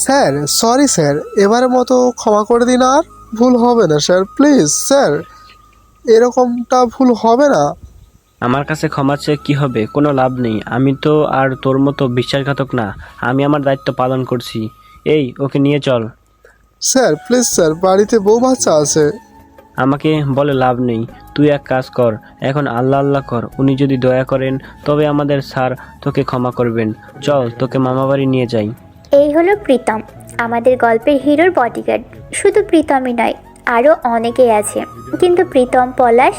Sir, sorry sir, এবারের মতো ক্ষমা করে দিন। আর ভুল হবে না স্যার, প্লিজ স্যার, এরকমটা ভুল হবে না। আমার কাছে ক্ষমা চেয়ে কী হবে? কোনো লাভ নেই। আমি তো আর তোর মতো বিশ্বাসঘাতক না। আমি আমার দায়িত্ব পালন করছি। এই, ওকে নিয়ে চল। স্যার প্লিজ স্যার, বাড়িতে বউ বাচ্চা আছে। আমাকে বলে লাভ নেই। তুই এক কাজ কর, এখন আল্লাহ আল্লাহ কর। উনি যদি দয়া করেন তবে আমাদের স্যার তোকে ক্ষমা করবেন। চল, তোকে মামাবাড়ি নিয়ে যাই। এই হলো প্রীতম, আমাদের গল্পের হিরোর বডিগার্ড। শুধু প্রীতমই নয়, আরও অনেকেই আছে, কিন্তু প্রীতম পলাশ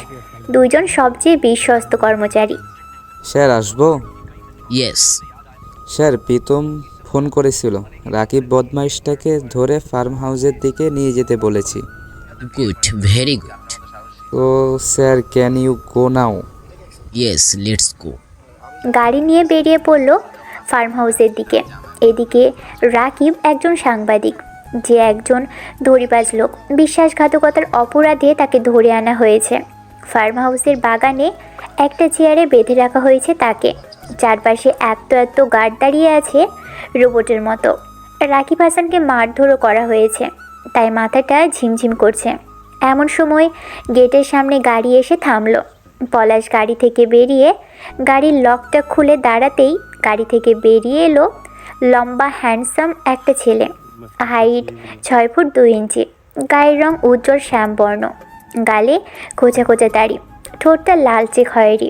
দুইজন সবচেয়ে বিশ্বস্ত কর্মচারী। স্যার আসবো? ইয়েস। স্যার প্রীতম ফোন করেছিল, রাকিব বদমাইশটাকে ধরে ফার্ম হাউসের দিকে নিয়ে যেতে বলেছি। Good, very good. তো sir can you go now? Yes, let's go. গাড়ি নিয়ে বেরিয়ে পড়ল ফার্ম হাউসের দিকে। এদিকে রাকিব একজন সাংবাদিক, যে একজন ধরিবাজ লোক। বিশ্বাসঘাতকতার অপরাধে তাকে ধরে আনা হয়েছে। ফার্ম হাউসের বাগানে একটা চেয়ারে বেঁধে রাখা হয়েছে তাকে। চারপাশে এত এত গার্ড দাঁড়িয়ে আছে রোবটের মতো। রাকিব হাসানকে মারধরও করা হয়েছে, তাই মাথাটা ঝিমঝিম করছে। এমন সময় গেটের সামনে গাড়ি এসে থামলো। পলাশ গাড়ি থেকে বেরিয়ে গাড়ির লকটা খুলে দাঁড়াতেই গাড়ি থেকে বেরিয়ে এলো লম্বা হ্যান্ডসাম একটা ছেলে। হাইট 6 ফুট 2 ইঞ্চি, গায়ের রং উজ্জ্বল শ্যামবর্ণ, গালে খোঁচা খোঁচা দাড়ি, ঠোঁটটা লালচে খয়েরি,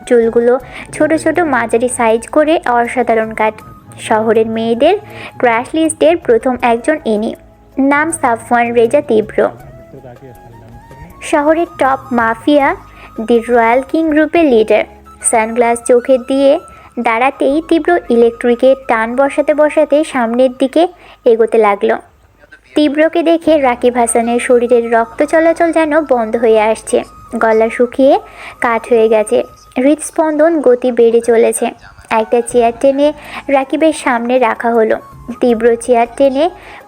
চুলগুলো ছোট ছোট মাঝারি সাইজ করে অসাধারণ কাট। শহরের মেয়েদের ক্র্যাশ লিস্টের প্রথম একজন ইনি। নাম সাফওয়ান রেজা তীব্র। শহরের টপ মাফিয়া দি রয়্যাল কিং গ্রুপের লিডার। সানগ্লাস চোখে দিয়ে দাঁড়াতেই তীব্র ইলেকট্রিকের টান বসাতে বসাতে সামনের দিকে এগোতে লাগলো। তীব্রকে দেখে রাকিব হাসানের শরীরের রক্ত চলাচল যেন বন্ধ হয়ে আসছে। গলা শুকিয়ে কাঠ হয়ে গেছে, হৃদস্পন্দন গতি বেড়ে চলেছে। একটা চেয়ার টেনে রাকিবের সামনে রাখা হলো। তীব্র চেয়ার টেনে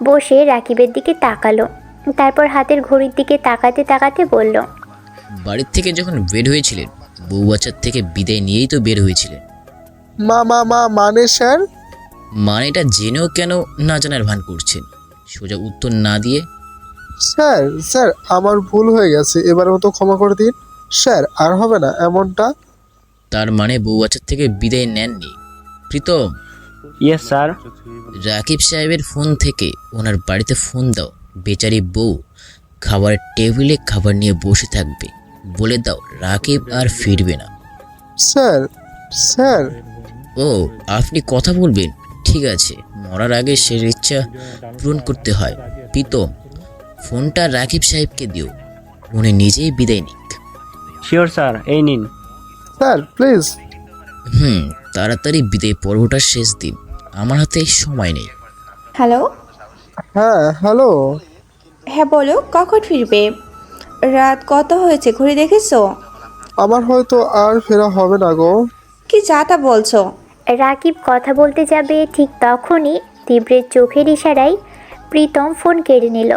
বসে রাকিবের দিকে তাকালো, তারপর হাতের ঘড়ির দিকে তাকাতে তাকাতে বলল, বাড়ির থেকে যখন বের হয়েছিলেন, বউ বাচ্চার থেকে বিদায় নিয়েই তো বের হয়েছিলেন। মানে স্যার? মানেটা জেনেও কেন না জানার ভান করছেন? সোজা উত্তর না দিয়ে। স্যার স্যার, আমার ভুল হয়ে গেছে, এবার মতো ক্ষমা করে দিন স্যার, আর হবে না এমনটা। তার মানে বউ বাচ্চার থেকে বিদায় নেননি? Pritam, yes sir. রাকিব সাহেবের ফোন থেকে ওনার বাড়িতে ফোন দাও। বেচারি বউ খাবারের টেবিলে খাবার নিয়ে বসে থাকবে। বলে দাও রাকিব আর ফিরবে না। Sir sir. ও, আপনি কথা বলবেন? ঠিক আছে, মরার আগে সে ইচ্ছা পূরণ করতে হয়। প্রীতম, ফোনটা রাকিব সাহেবকে দিও, উনি নিজেই বিদায় নিক। শিওর স্যার, এই নিন। Sir please. তাড়াতাড়ি বিদায় পর্বটার শেষ দিন, আমার হাতে সময় নেই। হ্যালো। হ্যাঁ হ্যালো। হ্যাঁ বলো, কখন ফিরবে? রাত কত হয়েছে ঘড়ি দেখেছো? আমার হয়তো আর ফেরা হবে না গো। কি যা তা বলছো? রাকিব কথা বলতে যাবে ঠিক তখনই তীব্রের চোখের ইশারায় প্রীতম ফোন কেড়ে নিল।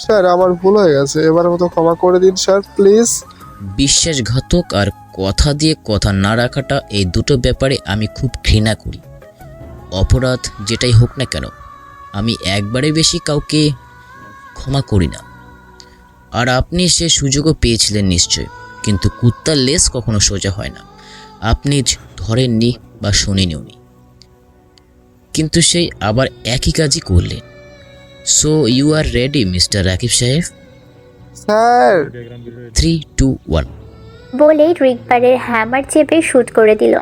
স্যার আমার ভুল হয়ে গেছে, এবার মতো ক্ষমা করে দিন স্যার প্লিজ। বিশ্বাসঘাতক আর কথা দিয়ে কথা না রাখাটা, এই দুটো ব্যাপারে আমি খুব ঘৃণা করি। অপরাধ যেটাই হোক না কেন, আমি একবারে বেশি কাউকে ক্ষমা করি না। আর আপনি সে সুযোগও পেয়েছিলেন নিশ্চয়, কিন্তু কুত্তার লেজ কখনো সোজা হয় না। আপনি ধরেননি বা শোনেননি, কিন্তু সেই আবার একই কাজই করলেন। So you are ready mister Rakib সাহেব? স্যার। 3, 2, 1। বলেই রিকবারের হ্যামার চেপে শুট করে দিল।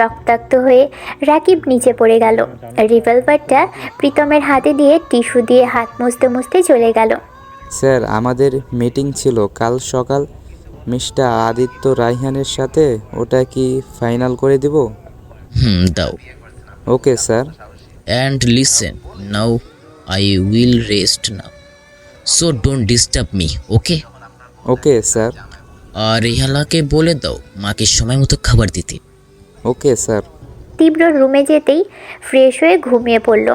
রক্তাক্ত হয়ে রাকিব নিচে পড়ে গেল। রিভলভারটা প্রীতমের হাতে দিয়ে টিস্যু দিয়ে হাত মুছতে মুছতে চলে গেল। স্যার আমাদের মিটিং ছিল কাল সকাল মিস্টার আদিত্য রায়হানের সাথে, ওটা কি ফাইনাল করে দিব? দাও। Okay sir. And listen, now I will rest now. So don't disturb me, okay? Okay sir. আর রেহালাকে বলে দাও মাকে সময় মতো খাবার দিতে। Okay sir. তীব্র রুমে যেতেই ফ্রেশ হয়ে ঘুমিয়ে পড়ল।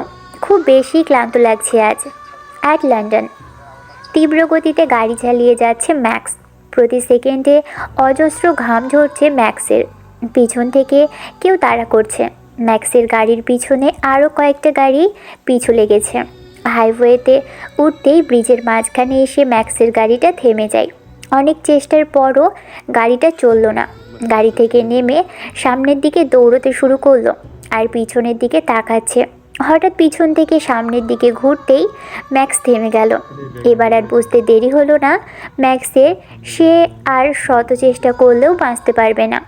খুব বেশি ক্লান্ত লাগছে আজ। At London. তীব্র গতিতে গাড়ি চালিয়ে যাচ্ছে ম্যাক্স। প্রতি সেকেন্ডে অজস্র ঘাম ঝরছে ম্যাক্সের। পিছন থেকে কেউ তাড়া করছে। ম্যাক্সের গাড়ির পিছনে আরও কয়েকটা গাড়ি পিছু লেগেছে। হাইওয়েতে উঠতেই ব্রিজের মাঝখানে এসে ম্যাক্সের গাড়িটা থেমে যায়। অনেক চেষ্টার পরও গাড়িটা চলল না। গাড়ি থেকে নেমে সামনের দিকে দৌড়তে শুরু করলো আর পিছনের দিকে তাকাচ্ছে। হঠাৎ পিছন থেকে সামনের দিকে ঘুরতেই ম্যাক্স থেমে গেল। এবার আর বুঝতে দেরি হলো না ম্যাক্সের, সে আর শত চেষ্টা করলেও বাঁচতে পারবে না।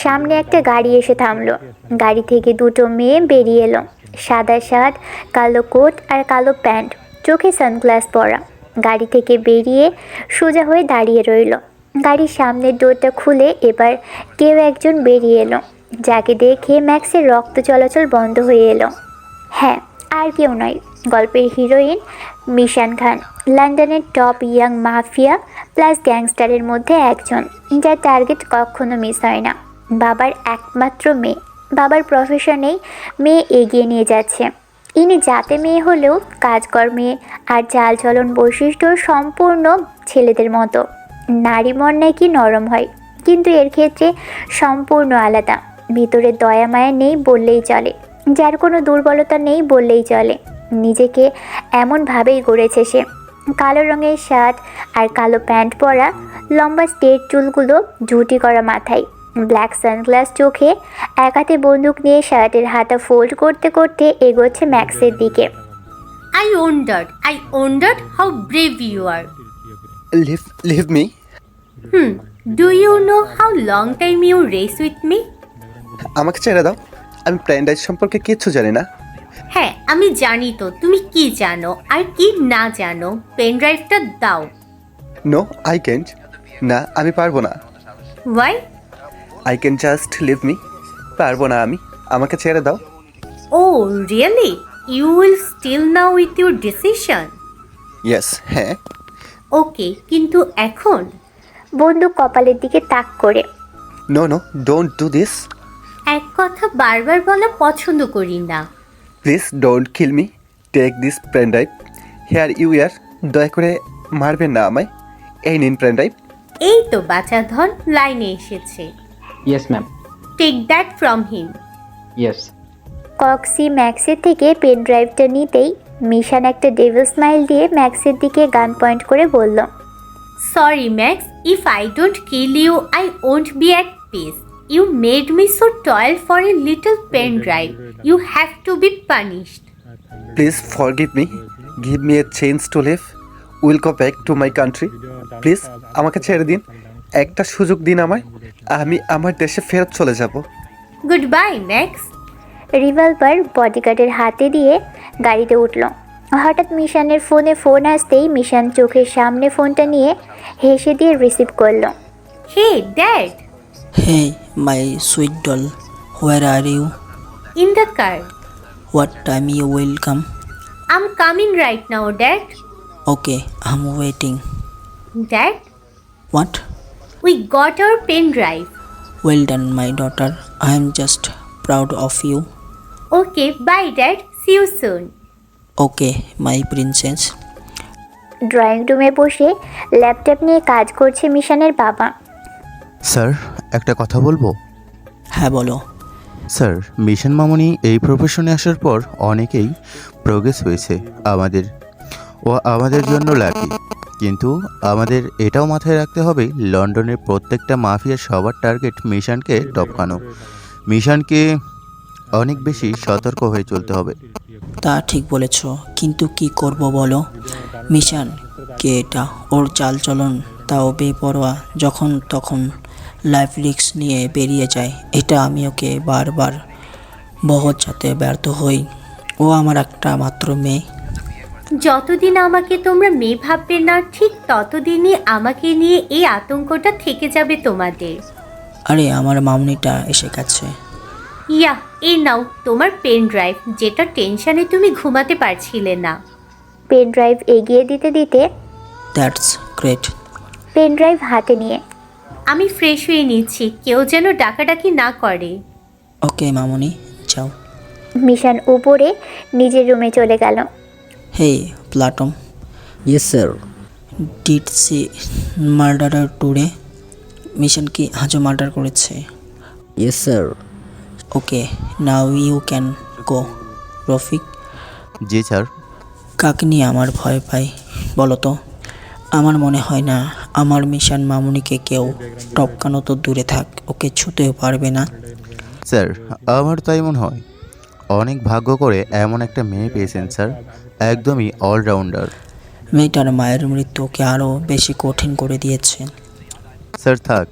সামনে একটা গাড়ি এসে থামলো। গাড়ি থেকে দুটো মেয়ে বেরিয়ে এলো, সাদা শার্ট, কালো কোট আর কালো প্যান্ট, চোখে সানগ্লাস পরা। গাড়ি থেকে বেরিয়ে সোজা হয়ে দাঁড়িয়ে রইল। গাড়ির সামনের ডোরটা খুলে এবার কেউ একজন বেরিয়ে এলো, যাকে দেখে ম্যাক্সের রক্ত চলাচল বন্ধ হয়ে এলো। হ্যাঁ, আর কেউ নয়, গল্পের হিরোইন মিশান খান, লন্ডনের টপ ইয়াং মাফিয়া প্লাস গ্যাংস্টারের মধ্যে একজন, যার টার্গেট কখনো মিস হয় না। বাবার একমাত্র মেয়ে, বাবার প্রফেশনেই মেয়ে এগিয়ে নিয়ে যাচ্ছে। ইনি জাতে মেয়ে হলেও কাজকর্মে আর চালচলন বৈশিষ্ট্য সম্পূর্ণ ছেলেদের মতো। নারী মন নাকি নরম হয়, কিন্তু এর ক্ষেত্রে সম্পূর্ণ আলাদা। ভিতরে দয়া মায়া নেই বললেই চলে, যার কোনো দুর্বলতা নেই বললেই চলে। নিজেকে এমনভাবেই গড়েছে সে। কালো রঙের শার্ট আর কালো প্যান্ট পরা, লম্বা স্ট্রেট চুলগুলো ঝুঁটি করা মাথায়, ব্ল্যাক সানগ্লাস চোখে, এক হাতে বন্দুক নিয়ে শার্টের হাতা ফোল্ড করতে করতে এগোচ্ছে ম্যাক্সের দিকে। I wondered how brave you are. Leave me. Do you know how long time you race with me? আমাকে ছেড়ে দাও, আমি প্লেন রাইড সম্পর্কে কিচ্ছু জানি না। হ্যাঁ, আমি জানি তো তুমি কি জানো আর কি না জানো। পেন ড্রাইভটা দাও। No, I can't. না, আমি পারবো না। Why? I can just leave me. পারবো না আমি, আমাকে ছেড়ে দাও। Oh, really? You will still now with your decision? Yes, হ্যাঁ। Okay, কিন্তু এখন? বন্দুক কপালের দিকে তাক করে। No, don't do this. এক কথা বারবার বলা পছন্দ করি না। Please don't kill me. Take this plane drive. Here you are. দয়া করে মারবেন না আমায়। এই নিন প্লেন ড্রাইভ। এই তো বাচ্চা ধন লাইনে এসেছে। Yes ma'am. Take that from him. Yes. কক্সি ম্যাক্সের থেকে পেন ড্রাইভটা নিতেই মিশান একটা ডেভিল স্মাইল দিয়ে ম্যাক্সের দিকে গান পয়েন্ট করে বলল, Sorry, Max. If I don't kill you, I won't be at peace. You made me so toil for a little pen drive. You have to be punished. Please forgive me. Give me a change to live. Will go back to my country. Please আমাকে ছেড়ে দিন, একটা সুযোগ দিন আমায়। আমি আমার দেশে ফেরত চলে যাব। Goodbye, Max. রিভলভার বডিগার্ডের হাতে দিয়ে গাড়িতে উঠল। হঠাৎ মিশানের ফোন আসতেই মিশান চোখের সামনে ফোনটা নিয়ে হেসে দিয়ে রিসিভ করলো। Hey, Dad. Hey, my sweet doll, where are you? In the car. What time you will come? I'm coming right now, Dad. Okay, I'm waiting. Dad, What? we got our pen drive. Well done, my daughter. I am just proud of you. Okay, bye, Dad. See you soon. Okay, my princess. Drawing রুমে বসে laptop নিয়ে কাজ করছে মিশানের বাবা। Sir, একটা কথা বলবো? হ্যাঁ বলো। স্যার, মিশন মামনি এই প্রফেশনে আসার পর অনেকেই প্রোগ্রেস হয়েছে। আমাদের জন্য লাকি, কিন্তু আমাদের এটাও মাথায় রাখতে হবে লন্ডনের প্রত্যেকটা মাফিয়ার সবার টার্গেট মিশনকে টপকানো। মিশনকে অনেক বেশি সতর্ক হয়ে চলতে হবে। তা ঠিক বলেছ, কিন্তু কি করব বলো? মিশন কে এটা? ওর চালচলন তাও বেপরোয়া, যখন তখন লাইফ রিস্ক নিয়ে বেরিয়ে যায়। এটা আমি ওকে বারবার বোঝাতে ব্যর্থ হই। ও আমার একটা মাত্র মেয়ে। যতদিন আমাকে তোমরা মেয়ে ভাববে না, ঠিক ততদিনই আমাকে নিয়ে এই আতঙ্কটা থেকে যাবে তোমাদের। আরে আমার মামনিটা এসে গেছে। ইয়া, এই নাও তোমার পেন ড্রাইভ, যেটা টেনশনে তুমি ঘুমাতে পারছিলে না। পেন ড্রাইভ এগিয়ে দিতে দিতে দ্যাটস গ্রেট। পেন ড্রাইভ হাতে নিয়ে, আমি ফ্রেশ হয়ে নিচ্ছি, কেউ যেন ডাকাডাকি না করে। ওকে মামনি, যাও। মিশান উপরে নিজের রুমে চলে গেল। হে প্লাটম। Yes sir. Did she murder today? Mishan কি আজও মার্ডার করেছে? Yes sir. Okay, now you can go. Rafiq, জি স্যার। কাকে নিয়ে আমার ভয় পাই বলো তো? আমার মনে হয় না আমার মিশন মামুনিকে কেউ টপকানো তো দূরে থাক, ওকে ছুঁতেও পারবে না। স্যার, আমার তাই মনে হয়। অনেক ভাগ্য করে এমন একটা মেয়ে পেয়েছেন স্যার, একদমই অলরাউন্ডার। মেয়েটার মায়ের মৃত্যু ওকে আরও বেশি কঠিন করে দিয়েছে। স্যার থাক,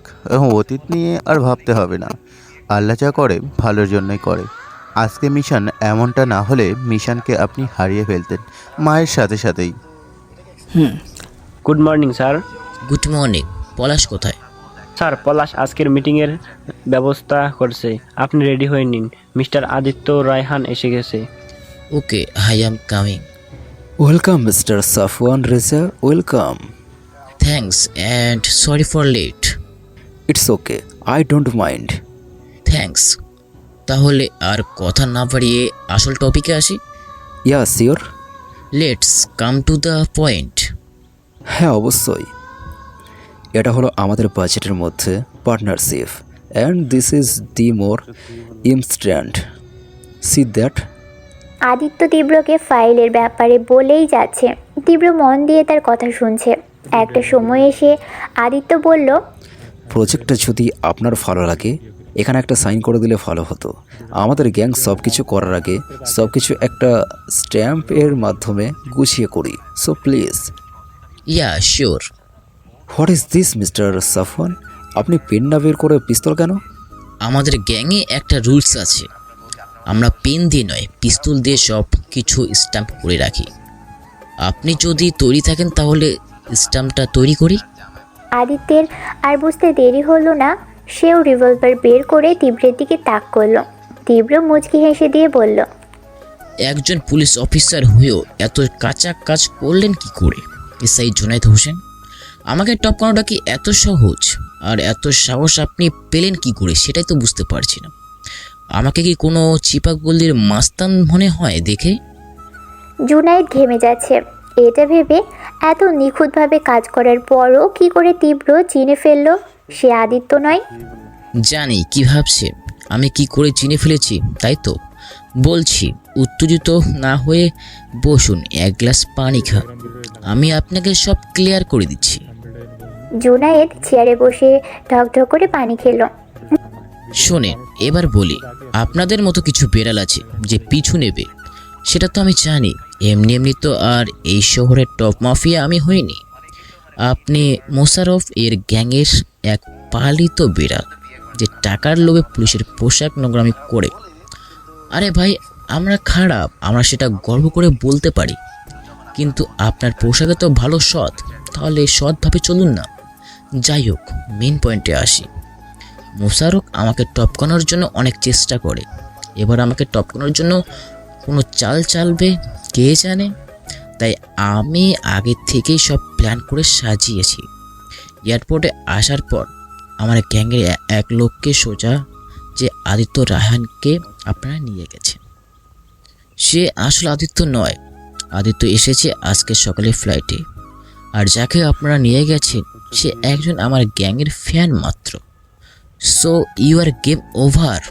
অতীত নিয়ে আর ভাবতে হবে না। আল্লাহ যা করে ভালোর জন্যই করে। আজকে মিশন এমনটা না হলে মিশনকে আপনি হারিয়ে ফেলতেন মায়ের সাথে সাথেই। Good morning sir. Good morning. Palash কোথায়? স্যার, পলাশ আজকের মিটিংয়ের ব্যবস্থা করছে, আপনি রেডি হয়ে নিন। মিস্টার আদিত্য রায়হান এসে গেছে। Okay, I am coming. Welcome, Mr. Safwan Reza. Welcome. Thanks and sorry for late. It's okay. I don't mind. Thanks. তাহলে আর কথা না বাড়িয়ে আসল টপিকে আসি। Yeah, sure. Let's come to the point. হ্যাঁ, অবশ্যই। এটা হলো আমাদের বাজেটের মধ্যে partnership, and this is the more instant. See that. Aditya তীব্রকে ফাইলের ব্যাপারে বলেই যাচ্ছে। তীব্র মন দিয়ে তার কথা শুনছে। একটা সময় এসে আদিত্য বলল, প্রজেক্টটা যদি আপনার ভালো লাগে, এখানে একটা সাইন করে দিলে ভালো হতো। আমাদের গ্যাং সব কিছু করার আগে সব কিছু একটা স্ট্যাম্পের মাধ্যমে গুছিয়ে করি। So please. Yeah sure. What is this mister Safwan? আপনি পেন না বের করে পিস্তল কেন? আমাদের গ্যাংয়ে একটা রুলস আছে, আমরা পেন দিয়ে নয় পিস্তল দিয়ে সব কিছু স্ট্যাম্প করে রাখি। আপনি যদি তৈরি থাকেন তাহলে স্ট্যাম্পটা তৈরি করি। আদিত্যের আর বুঝতে দেরি হলো না, সেও রিভলভার বের করে তীব্রের দিকে তাক করলো। তীব্র মুচকি হেসে দিয়ে বলল, একজন পুলিশ অফিসার হয়েও এত কাঁচা কাজ করলেন কি করে? এসআই জুনায়েদ হোসেন, আমাকে টপকানোটা কি এত সহজ? আর এত সাহস আপনি পেলেন কি করে সেটাই তো বুঝতে পারছি না। আমাকে কি কোনো চিপাগল্লির মাস্তান মনে হয় দেখে? জুনায়েদ ঘেমে যাচ্ছে। এটা ভেবে এত নিখুঁতভাবে কাজ করার পরও কি করে তীব্র চিনে ফেললো সে আদিত্য নয়। জানি কি ভাবছে, আমি কি করে চিনে ফেলেছি তাই তো বলছি। উত্তেজিত না হয়ে বসুন, এক গ্লাস পানি খা, আমি আপনাকে সব ক্লিয়ার করে দিচ্ছি। জুনায়েদ চেয়ারে বসে ঢকঢক করে পানি খেলো। শোনেন, এবার বলি, আপনাদের মতো কিছু বেড়াল আছে যে পিছু নেবে, সেটা তো আমি জানি। এমনি এমনি তো আর এই শহরের টপ মাফিয়া আমি হইনি। আপনি মোশারফ এর গ্যাংয়ের এক পালিত বেড়াল যে টাকার লোভে পুলিশের পোশাক নোংরামি করে। আরে ভাই, আমরা খারাপ, আমরা সেটা গর্ব করে বলতে পারি, কিন্তু আপনার পোশাকে তো ভালো সৎ, তাহলে সৎভাবে চলুন না। যাই হোক, মেন পয়েন্টে আসি। মোশারফ আমাকে টপকানোর জন্য অনেক চেষ্টা করে, এবার আমাকে টপকানোর জন্য কোনো চাল চালবে কে জানে। তাই আমি আগে থেকেই সব প্ল্যান করে সাজিয়েছি। এয়ারপোর্টে আসার পর আমার গ্যাংয়ের এক লোককে সোজা যে আদিত্য রায়হানকে আপনারা নিয়ে গেছেন, সে আসলে আদিত্য নয়। আদিত্য এসেছে আজকে সকালে ফ্লাইটে, আর যাকে আপনারা নিয়ে গেছেন সে একজন আমার গ্যাংয়ের ফ্যান মাত্র। So your game over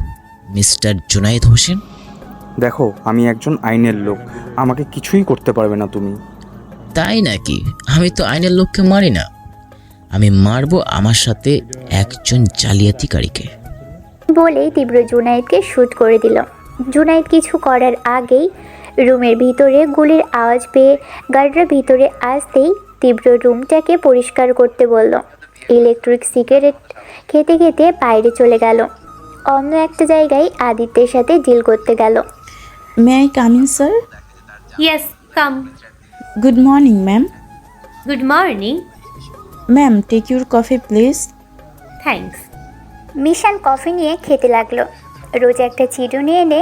mister Junaid Hossain. দেখো, আমি একজন আইনের লোক, আমাকে কিছুই করতে পারবে না তুমি। তাই নাকি? আমি তো আইনের লোককে মারি না, আমি মারবো আমার সাথে একজন জালিয়াতিকারীকে। বলেই তীব্র জুনায়েদকে শুট করে দিল। জুনায়েদ কিছু করার আগেই রুমের ভিতরে গুলির আওয়াজ পেয়ে গার্ডরা ভিতরে আসতেই তীব্র রুমটাকে পরিষ্কার করতে বলল। ইলেকট্রিক সিগারেট খেতে খেতে বাইরে চলে গেল। অন্য একটা জায়গায় আদিত্যের সাথে ডিল করতে গেল। May I come in sir? Yes, come. Good morning ma'am. Good morning. Ma'am, take your coffee please. Thanks. Mishan coffee নিয়ে খেতে লাগলো। রোজ একটা চিরুনি এনে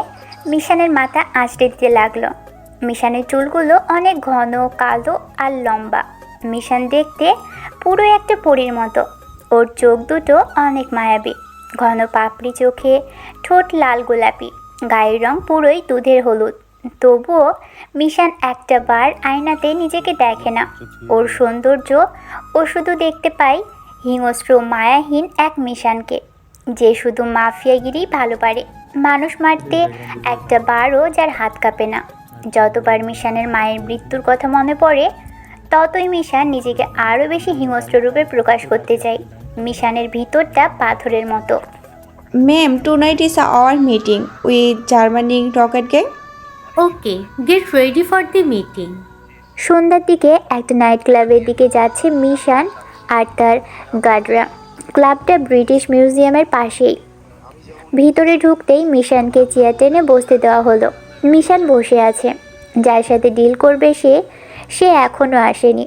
মিশানের মাথা আঁচড়ে দিতে লাগলো। মিশানের চুলগুলো অনেক ঘন, কালো আর লম্বা। মিশান দেখতে পুরো একটা পরীর মতো। ওর চোখ দুটো অনেক মায়াবী, ঘন পাপড়ি চোখে, ঠোঁট লাল গোলাপি, গায়ের রং পুরোই দুধের হলুদ। তবুও মিশান একটা বার আয়নাতে নিজেকে দেখে না। ওর সৌন্দর্য ও শুধু দেখতে পায় হিংস্র মায়াহীন এক মিশানকে, যে শুধু মাফিয়াগিরি ভালো পারে। মানুষ মারতে একটা বারও যার হাত কাঁপে না। যতবার মিশানের মায়ের মৃত্যুর কথা মনে পড়ে ততই মিশান নিজেকে আরও বেশি হিংস্র রূপে প্রকাশ করতে চায়। মিশানের ভিতরটা পাথরের মতো। Ma'am, tonight is our meeting with Germany rocket gang. Okay, get ready for the meeting. সন্ধ্যার দিকে একটা নাইট ক্লাবের দিকে যাচ্ছে মিশান আর তার গার্ডরা। ক্লাবটা ব্রিটিশ মিউজিয়ামের পাশেই। ভিতরে ঢুকতেই মিশানকে চেয়ার টেনে বসতে দেওয়া হলো। মিশান বসে আছে। যার সাথে ডিল করবে সে এখনও আসেনি।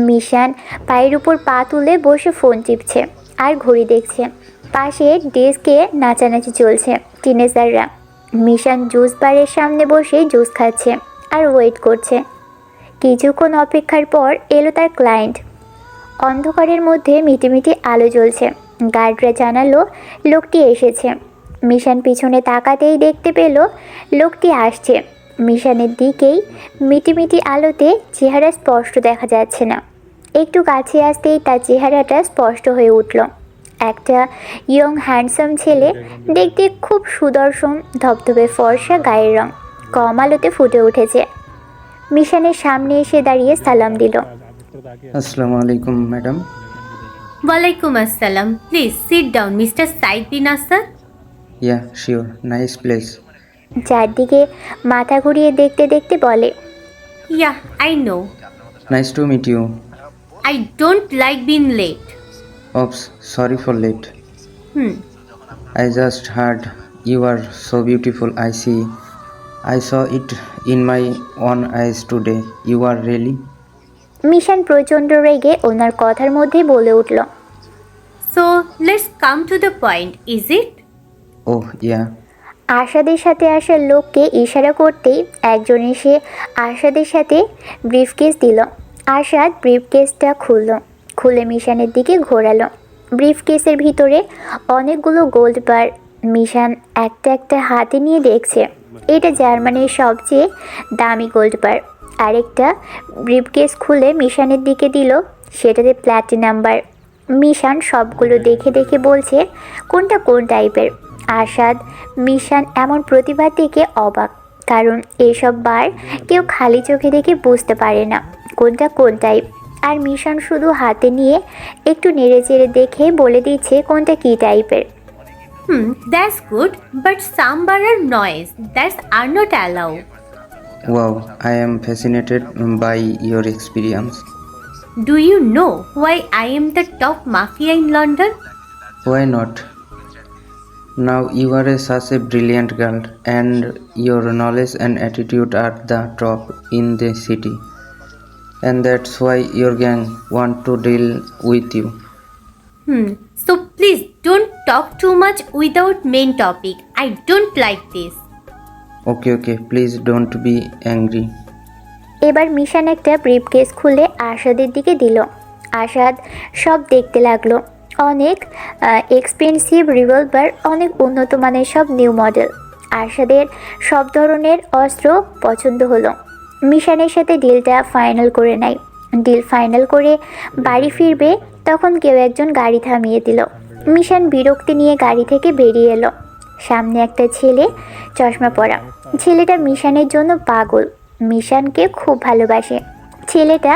মিশান পায়ের উপর পা তুলে বসে ফোন টিপছে আর ঘড়ি দেখছে। পাশে ডেস্কে নাচানাচি চলছে টিনেজাররা। মিশান জুস বারের সামনে বসে জুস খাচ্ছে আর ওয়েট করছে। কিছুক্ষণ অপেক্ষার পর এলো তার ক্লায়েন্ট। অন্ধকারের মধ্যে মিটিমিটি আলো জ্বলছে। গার্ডরা জানালো লোকটি এসেছে। মিশান পিছনে তাকাতেই দেখতে পেল লোকটি আসছে। মিশানের দিকেই মিটিমিটি আলোতে চেহারা স্পষ্ট দেখা যাচ্ছে না। একটু কাছে আসতেই তার চেহারাটা স্পষ্ট হয়ে উঠল। একটা ইয়ং হ্যান্ডসাম ছেলে, দেখতে খুব সুদর্শন, ধবধবে ফর্সা, গায়ের রং কম আলোতে ফুটে উঠেছে। মিশানের সামনে এসে দাঁড়িয়ে সালাম দিল। আসসালামু আলাইকুম madam. Walaikum assalam. Please sit down, Mr. Said bin Asad. Yeah sure, nice place. চারদিকে মাথা ঘুরিয়ে দেখতে দেখতে বলে, Yeah, I know. Nice to meet you. I don't like being late. Oops, sorry for late. I just heard you are so beautiful. I saw it in my own eyes today. You are really? মিশান প্রচণ্ড রেগে ওনার কথার মধ্যেই বলে উঠল, So, let's come to the point, is it? Oh, yeah. আশাদের সাথে আসা লোককে ইশারা করতেই একজন এসে আশাদের সাথে ব্রিফকেস দিল। আশাদ ব্রিফকেসটা খুলে মিশানের দিকে ঘোরালো। ব্রিফকেসের ভিতরে অনেকগুলো গোল্ড বার। মিশান একটা একটা হাতে নিয়ে দেখছে। এটা জার্মানির সবচেয়ে দামি গোল্ড বার। আরেকটা ব্রিফকেস খুলে মিশানের দিকে দিল, সেটাতে প্ল্যাটিনাম বার। মিশান সবগুলো দেখে দেখে বলছে কোনটা কোন টাইপের। আশাদ মিশান এমন প্রতিভা দেখে অবাক, কারণ এসব বার কেউ খালি চোখে দেখে বুঝতে পারে না কোনটা কোন টাইপ। আর মিশান শুধু হাতে নিয়ে একটু নেড়ে চেড়ে দেখে বলে দিচ্ছে কোনটা কী টাইপের। That's good, but some bar are noise. That are not allowed. Wow, I am fascinated by your experience. Do you know why I am the top mafia in London? Why not? Now you are such a brilliant girl, and your knowledge and attitude are the top in the city. And that's why your gang want to deal with you. So please don't talk too much without main topic. I don't like this. Okay, please don't be angry. এবার মিশান একটা briefcase খুলে আশাদের দিকে দিল। আশাদ সব দেখতে লাগলো। অনেক expensive revolver, অনেক উন্নত মানের সব নিউ মডেল। আশাদের সব ধরনের অস্ত্র পছন্দ হলো। মিশানের সাথে ডিলটা ফাইনাল করে নেয়। ডিল ফাইনাল করে বাড়ি ফিরবে তখন কেউ একজন গাড়ি থামিয়ে দিল। মিশান বিরক্তি নিয়ে গাড়ি থেকে বেরিয়ে এলো। সামনে একটা ছেলে, চশমা পরা। ছেলেটা মিশানের জন্য পাগল, মিশানকে খুব ভালোবাসে। ছেলেটা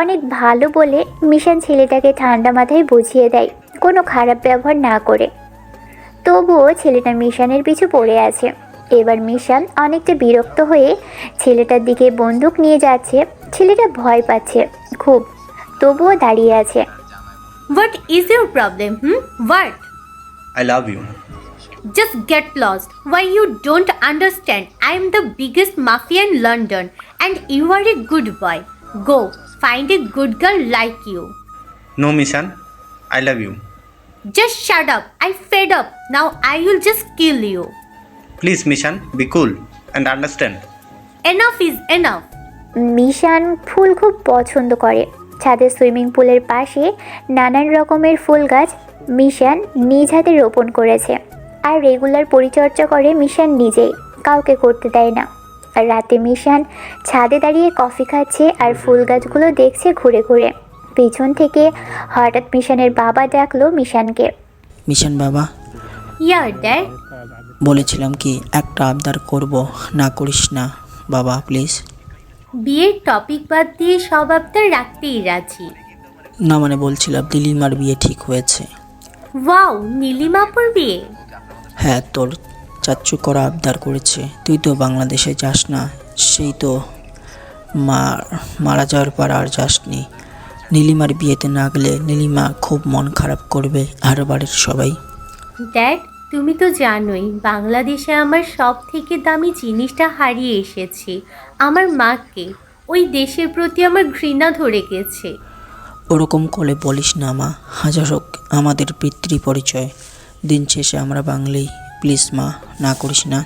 অনেক ভালো বলে মিশান ছেলেটাকে ঠান্ডা মাথায় বুঝিয়ে দেয় কোনো খারাপ ব্যবহার না করে। তবুও ছেলেটা মিশানের পিছু পড়ে আছে। এবার মিশান অনেকটা বিরক্ত হয়ে ছেলেটার দিকে বন্দুক নিয়ে যাচ্ছে। ছেলেটা ভয় পাচ্ছে খুব, তবুও দাঁড়িয়ে আছে। What is your problem? What? I love you. Just get lost. Why you don't understand? I am the biggest mafia in London and you are a good boy. Go, find a good girl like you. No, Mishan. I love you. Just shut up. I fed up. Now I will just kill you. Please, Mishan, be cool and understand. Enough is enough. মিশান ফুল খুব পছন্দ করে। ছাদের swimming পুলের পাশে নানান রকমের ফুল গাছ মিশান নিজ হাতে রোপণ করেছে। আর রেগুলার পরিচর্যা করে মিশান নিজেই, কাউকে করতে দেয় না। আর রাতে মিশান ছাদে দাঁড়িয়ে কফি খাচ্ছে আর ফুল গাছগুলো দেখছে ঘুরে ঘুরে। পিছন থেকে হঠাৎ মিশানের বাবা ডাকলো মিশানকে। মিশান বাবা। Yeah, Dad. বলেছিলাম কি একটা আবদার করব, না করিস না বাবা প্লিজ। বিয়ের টপিক বাদ দিয়ে সব আবদার রাখতেই রাজি। না মানে বলছিলাম নীলিমার বিয়ে ঠিক হয়েছে। ওয়াও, নীলিমাপুর বিয়ে? হ্যাঁ, তোর চাচ্চু করা আবদার করেছে। তুই তো বাংলাদেশে যাস না, সেই তো মারা যাওয়ার পর আর যাসনি। নীলিমার বিয়েতে না গেলে নীলিমা খুব মন খারাপ করবে আর বাড়ির সবাই। ড্যাড, তুমি তো জানোই বাংলাদেশে আমার সব থেকে দামি জিনিসটা হারিয়ে এসেছি, আমার মাকে। ওই দেশের প্রতি আমার ঘৃণা ধরে গেছে। ওরকম করে বলিস না মা, হাজার হোক আমাদের পিতৃ পরিচয়, দিন শেষে আমরা বাঙালি। প্লিজ মা, না করিস না।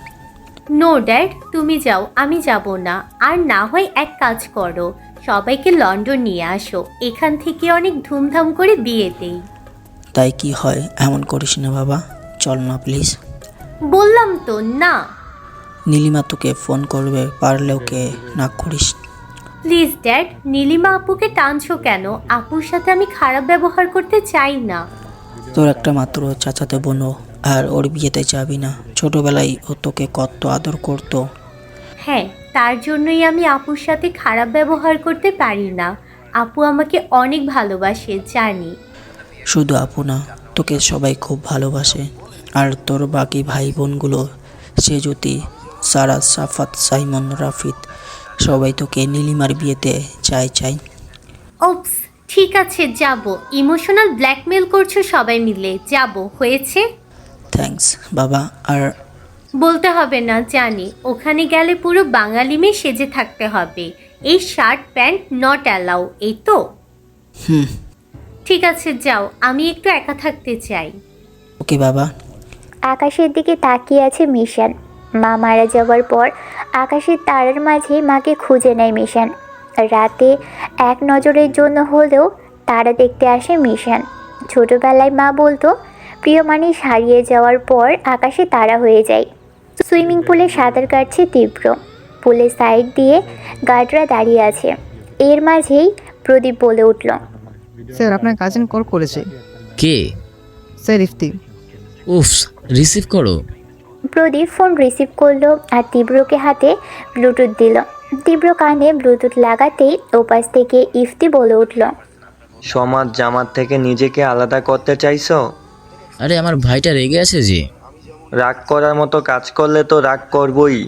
নো ড্যাড, তুমি যাও, আমি যাব না। আর না হয় এক কাজ করো, সবাইকে লন্ডন নিয়ে আসো, এখান থেকে অনেক ধুমধাম করে বিয়ে দেই। তাই কি হয়, এমন করিস না বাবা, চল না প্লিজ। বললাম তো না। নীলিমা তোকে ফোন করবে, পারলে ওকে না করিস। প্লিজ ড্যাড, নীলিমা আপুকে টানছো কেন? আপুর সাথে আমি খারাপ ব্যবহার করতে চাই না। তোর একটা মাত্র চাচাতো বোনও, আর ওর বিয়েতে যাবি না? ছোটবেলায় ও তোকে কত আদর করতো। হ্যাঁ, তার জন্যই আমি আপুর সাথে খারাপ ব্যবহার করতে পারি না। আপু আমাকে অনেক ভালোবাসে, জানি। শুধু আপু না, তোকে সবাই খুব ভালোবাসে। আর তোর বাকি ভাই বোনগুলো, সেজুতি, সারা, সাফাত, সাইমন, রাফিদ, সবাই তোকে নীলিমার বিয়েতে চাই। ওপস, ঠিক আছে যাব। ইমোশনাল ব্ল্যাকমেল করছো সবাই মিলে, যাব, হয়েছে? থ্যাঙ্কস বাবা। আর বলতে হবে না, জানি। ওখানে গেলে পুরো বাঙালি মেয়ে সেজে থাকতে হবে। এই শার্ট প্যান্ট নট অ্যালাউ, এই তো? ঠিক আছে যাও, আমি একটু একা থাকতে চাই। ওকে বাবা। আকাশের দিকে তাকিয়ে আছে মিশান। মা মারা যাওয়ার পর আকাশের তারার মাঝে মাকে খুঁজে নেয় মিশান। রাতে এক নজরের জন্য হলেও তারা দেখতে আসে মিশান। ছোটবেলায় মা বলতো প্রিয় মানুষ হারিয়ে যাওয়ার পর আকাশে তারা হয়ে যায়। সুইমিং পুলে সাঁতার কাটছে তীব্র। পুলের সাইড দিয়ে গার্ডরা দাঁড়িয়ে আছে। এর মাঝেই প্রদীপ বলে উঠল, স্যার আপনার কাজিন কল করেছে। কে? স্যার ইফতি। উফস, রিসিভ করো। প্রদীপ ফোন রিসিভ করলো আর তীব্রকে হাতে ব্লুটুথ দিল। তীব্র কানে ব্লুটুথ লাগাতেই ওপাশ থেকে ইফতি বলে উঠল, সমাজ জামাত থেকে নিজেকে আলাদা করতে চাইছো? আরে আমার ভাইটা রেগে আছে যে। রাগ করার মতো কাজ করলে তো রাগ করবই।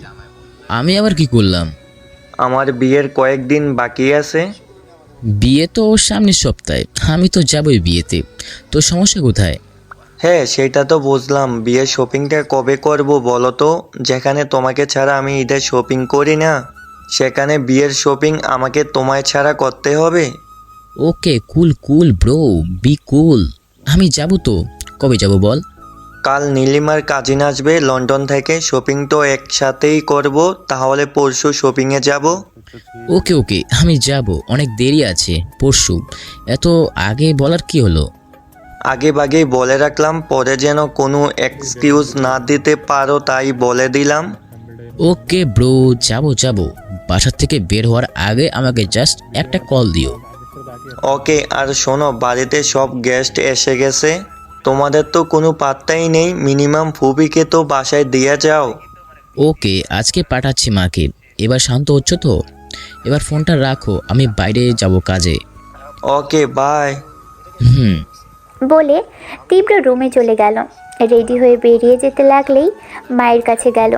আমি আবার কি করলাম? আমার বিয়ের কয়েকদিন বাকি আছে। বিয়ে তো ওর সামনের সপ্তাহে, আমি তো যাবই বিয়েতে। তো সমস্যা কোথায়? হ্যাঁ সেটা তো বুঝলাম, বিয়ের শপিংটা কবে করব বলো তো? যেখানে তোমাকে ছাড়া আমি ঈদের শপিং করি না, সেখানে বিয়ের শপিং আমাকে তোমায় ছাড়া করতে হবে। ওকে, কুল ব্রো, বি কুল। আমি যাব তো। কবে যাব বল? কাল নীলিমার কাজিন আসবে লন্ডন থেকে, শপিং তো একসাথেই করব। তাহলে পরশু শপিংয়ে যাব। ওকে, আমি যাব। অনেক দেরি আছে, পরশু। এত আগে বলার কি হলো? আগে ভাগেই বলে রাখলাম, পরে যেন কোনো এক্সকিউজ না দিতে পারো, তাই বলে দিলাম। ওকে ব্রো, যাব। বাসার থেকে বের হওয়ার আগে আমাকে জাস্ট একটা কল দিও। ওকে, আর শোনো, বাড়িতে সব গেস্ট এসে গেছে। তোমাদের তো কোনো পাত্তাই নেই, মিনিমাম ফুবিকে তো বাসায় দিয়ে যাও। ওকে, আজকে পাঠাচ্ছি মাকে। এবার শান্ত হচ্ছ তো? এবার ফোনটা রাখো, আমি বাইরে যাব কাজে। ওকে, বাই। বলে তীব্র রুমে চলে গেল। রেডি হয়ে বেরিয়ে যেতে লাগলেই মায়ের কাছে গেল।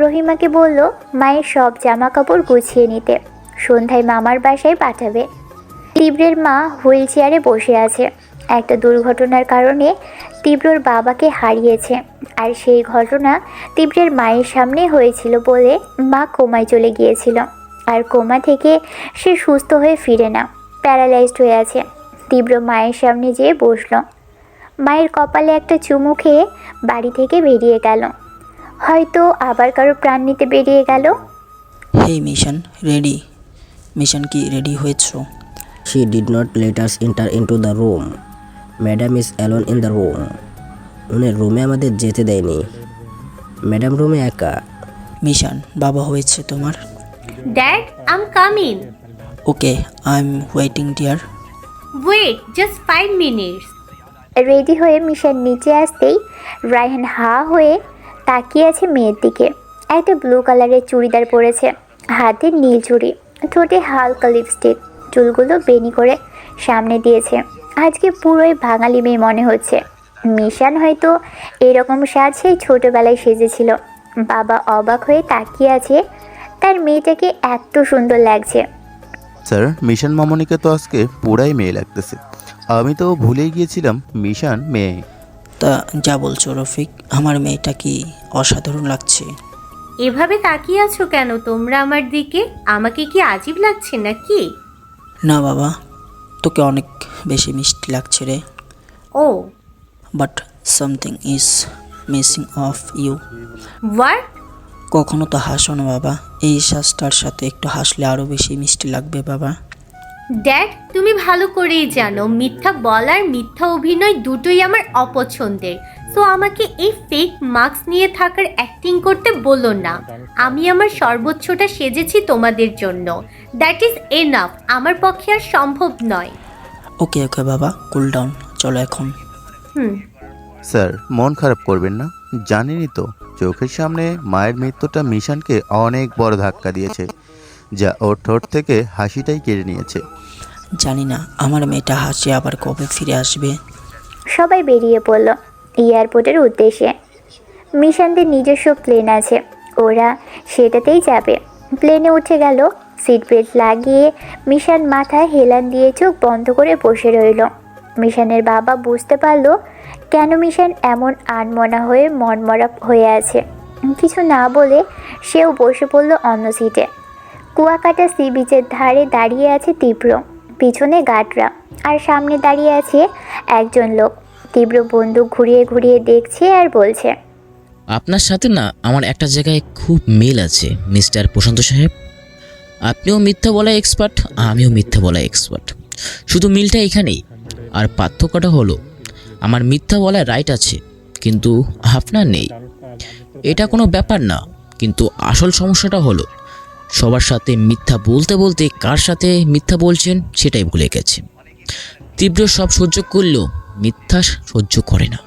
রহিমাকে বলল মায়ের সব জামা কাপড় গুছিয়ে নিতে, সন্ধ্যায় মামার বাসায় পাঠাবে। তীব্রের মা হুইল চেয়ারে বসে আছে। একটা দুর্ঘটনার কারণে তীব্রর বাবাকে হারিয়েছে, আর সেই ঘটনা তীব্রের মায়ের সামনে হয়েছিল বলে মা কোমায় চলে গিয়েছিল। আর কোমা থেকে সে সুস্থ হয়ে ফিরে না, প্যারালাইজড হয়ে আছে। তীব্র মায়ের সামনে যেয়ে বসল। মায়ের কপালে একটা চুমু খেয়ে বাড়ি থেকে বেরিয়ে গেল। হয়তো আবার কারো প্রাণ নিতে বেরিয়ে গেল। হেই মিশন, রেডি? মিশন কি রেডি হয়েছো? She did not let us enter into the room. Madam is alone in the room. উনি রুমে আমাদের যেতে দেয়নি। ম্যাডাম রুমে একা। মিশন, বাবা হয়েছে তোমার? Dad, I am coming. Okay, I am waiting dear. Wait just 5 minutes। Ready হয়ে মিশন নিচে আসতেই রায়হান হা হয়ে তাকিয়ে আছে মেয়ের দিকে। একটা ব্লু কালারের চুড়িদার পরেছে, হাতে নীল চুড়ি, ঠোঁটে হালকা লিপস্টিক, চুলগুলো বেনি করে সামনে দিয়েছে। আজকে পুরোই বাঙালি মেয়ে মনে হচ্ছে। মিশান হয়তো এরকম সাজ সেই ছোটোবেলায় সেজেছিল। বাবা অবাক হয়ে তাকিয়ে আছে, তার মেয়েটাকে এত সুন্দর লাগছে। স্যার, মিশন মামনিকে তো আজকে পুরাই মেয়ে লাগতেছে। আমি তো ভুলেই গিয়েছিলাম মিশন মেয়ে। তা যা বলছো রফিক, আমার মেয়েটা কি অসাধারণ লাগছে? এভাবে তাকিয়ে আছো কেন তোমরা আমার দিকে? আমাকে কি আজীব লাগছে নাকি? না বাবা, তোকে অনেক বেশি মিষ্টি লাগছে রে। Oh but something is missing of you. What? কখনো তো হাসো না বাবা, এই শ্বাসটার সাথে একটু হাসলে আরও বেশি মিষ্টি লাগবে বাবা। ড্যাড, তুমি ভালো করেই জানো মিথ্যা বলার মিথ্যা অভিনয় দুটোই আমার অপছন্দের। সো আমাকে এই ফেক মাস্ক নিয়ে থাকার অ্যাক্টিং করতে বলো না। আমি আমার সর্বোচ্চটা সেজেছি তোমাদের জন্য। That is enough. আমার পক্ষে আর সম্ভব নয়। ওকে ওকে বাবা, কুল ডাউন, চলো এখন। স্যার, মন খারাপ করবেন না। জানেনই তো চোখের সামনে মায়ের মৃত্যুটা মিশনকে অনেক বড় ধাক্কা দিয়েছে, যা ওর ঠোঁট থেকে হাসিটাই কেড়ে নিয়েছে। জানি না আমার মেয়েটা হাসি আবার কবে ফিরে আসবে। সবাই বেরিয়ে পড়ল এয়ারপোর্টের উদ্দেশ্যে। মিশানদের নিজস্ব প্লেন আছে, ওরা সেটাতেই যাবে। প্লেনে উঠে গেল। সিট বেল্ট লাগিয়ে মিশান মাথায় হেলান দিয়ে চোখ বন্ধ করে বসে রইল। মিশানের বাবা বুঝতে পারলো কেন মিশান এমন আনমনা হয়ে মনমরা হয়ে আছে। কিছু না বলে সেও বসে পড়ল অন্য সিটে। কুয়াকাটা সি বিচের ধারে দাঁড়িয়ে আছে তীব্র, পিছনে গার্ডরা, আর সামনে দাঁড়িয়ে আছে একজন লোক। তীব্র বন্দুক ঘুরিয়ে ঘুরিয়ে দেখছে আর বলছে, আপনার সাথে না আমার একটা জায়গায় খুব মিল আছে মিস্টার প্রশান্ত সাহেব। আপনিও মিথ্যা বলায় এক্সপার্ট, আমিও মিথ্যা বলায় এক্সপার্ট। শুধু মিলটা এখানেই, আর পার্থক্যটা হলো আমার মিথ্যা বলায় রাইট আছে কিন্তু আপনার নেই। এটা কোনো ব্যাপার না, কিন্তু আসল সমস্যাটা হলো সবার সাথে মিথ্যা বলতে বলতে কার সাথে মিথ্যা বলছেন সেটাই ভুলে গেছে। তীব্র সব সহ্য করলেও মিথ্যা সহ্য করে না।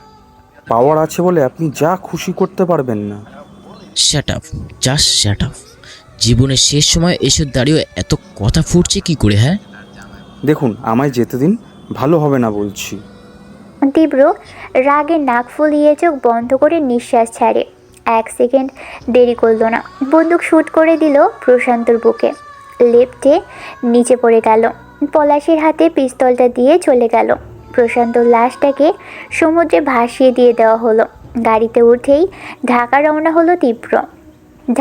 পাওয়ার আছে বলে আপনি যা খুশি করতে পারবেন না। Shut up, just shut up. জীবনের শেষ সময় এসে দাঁড়িয়ে এত কথা ফুটছে কি করে? হ্যাঁ দেখুন, আমায় যেতে দিন, ভালো হবে না বলছি। তীব্র রাগে নাক ফুলিয়ে চোখ বন্ধ করে নিঃশ্বাস ছাড়ে। 1 সেকেন্ড দেরি করলো না, বন্দুক শ্যুট করে দিল প্রশান্তর বুকে। লেফটে নিচে পড়ে গেল। পলাশের হাতে পিস্তলটা দিয়ে চলে গেল। প্রশান্তর লাশটাকে সমুদ্রে ভাসিয়ে দিয়ে দেওয়া হলো। গাড়িতে উঠেই ঢাকা রওনা হলো তীব্র।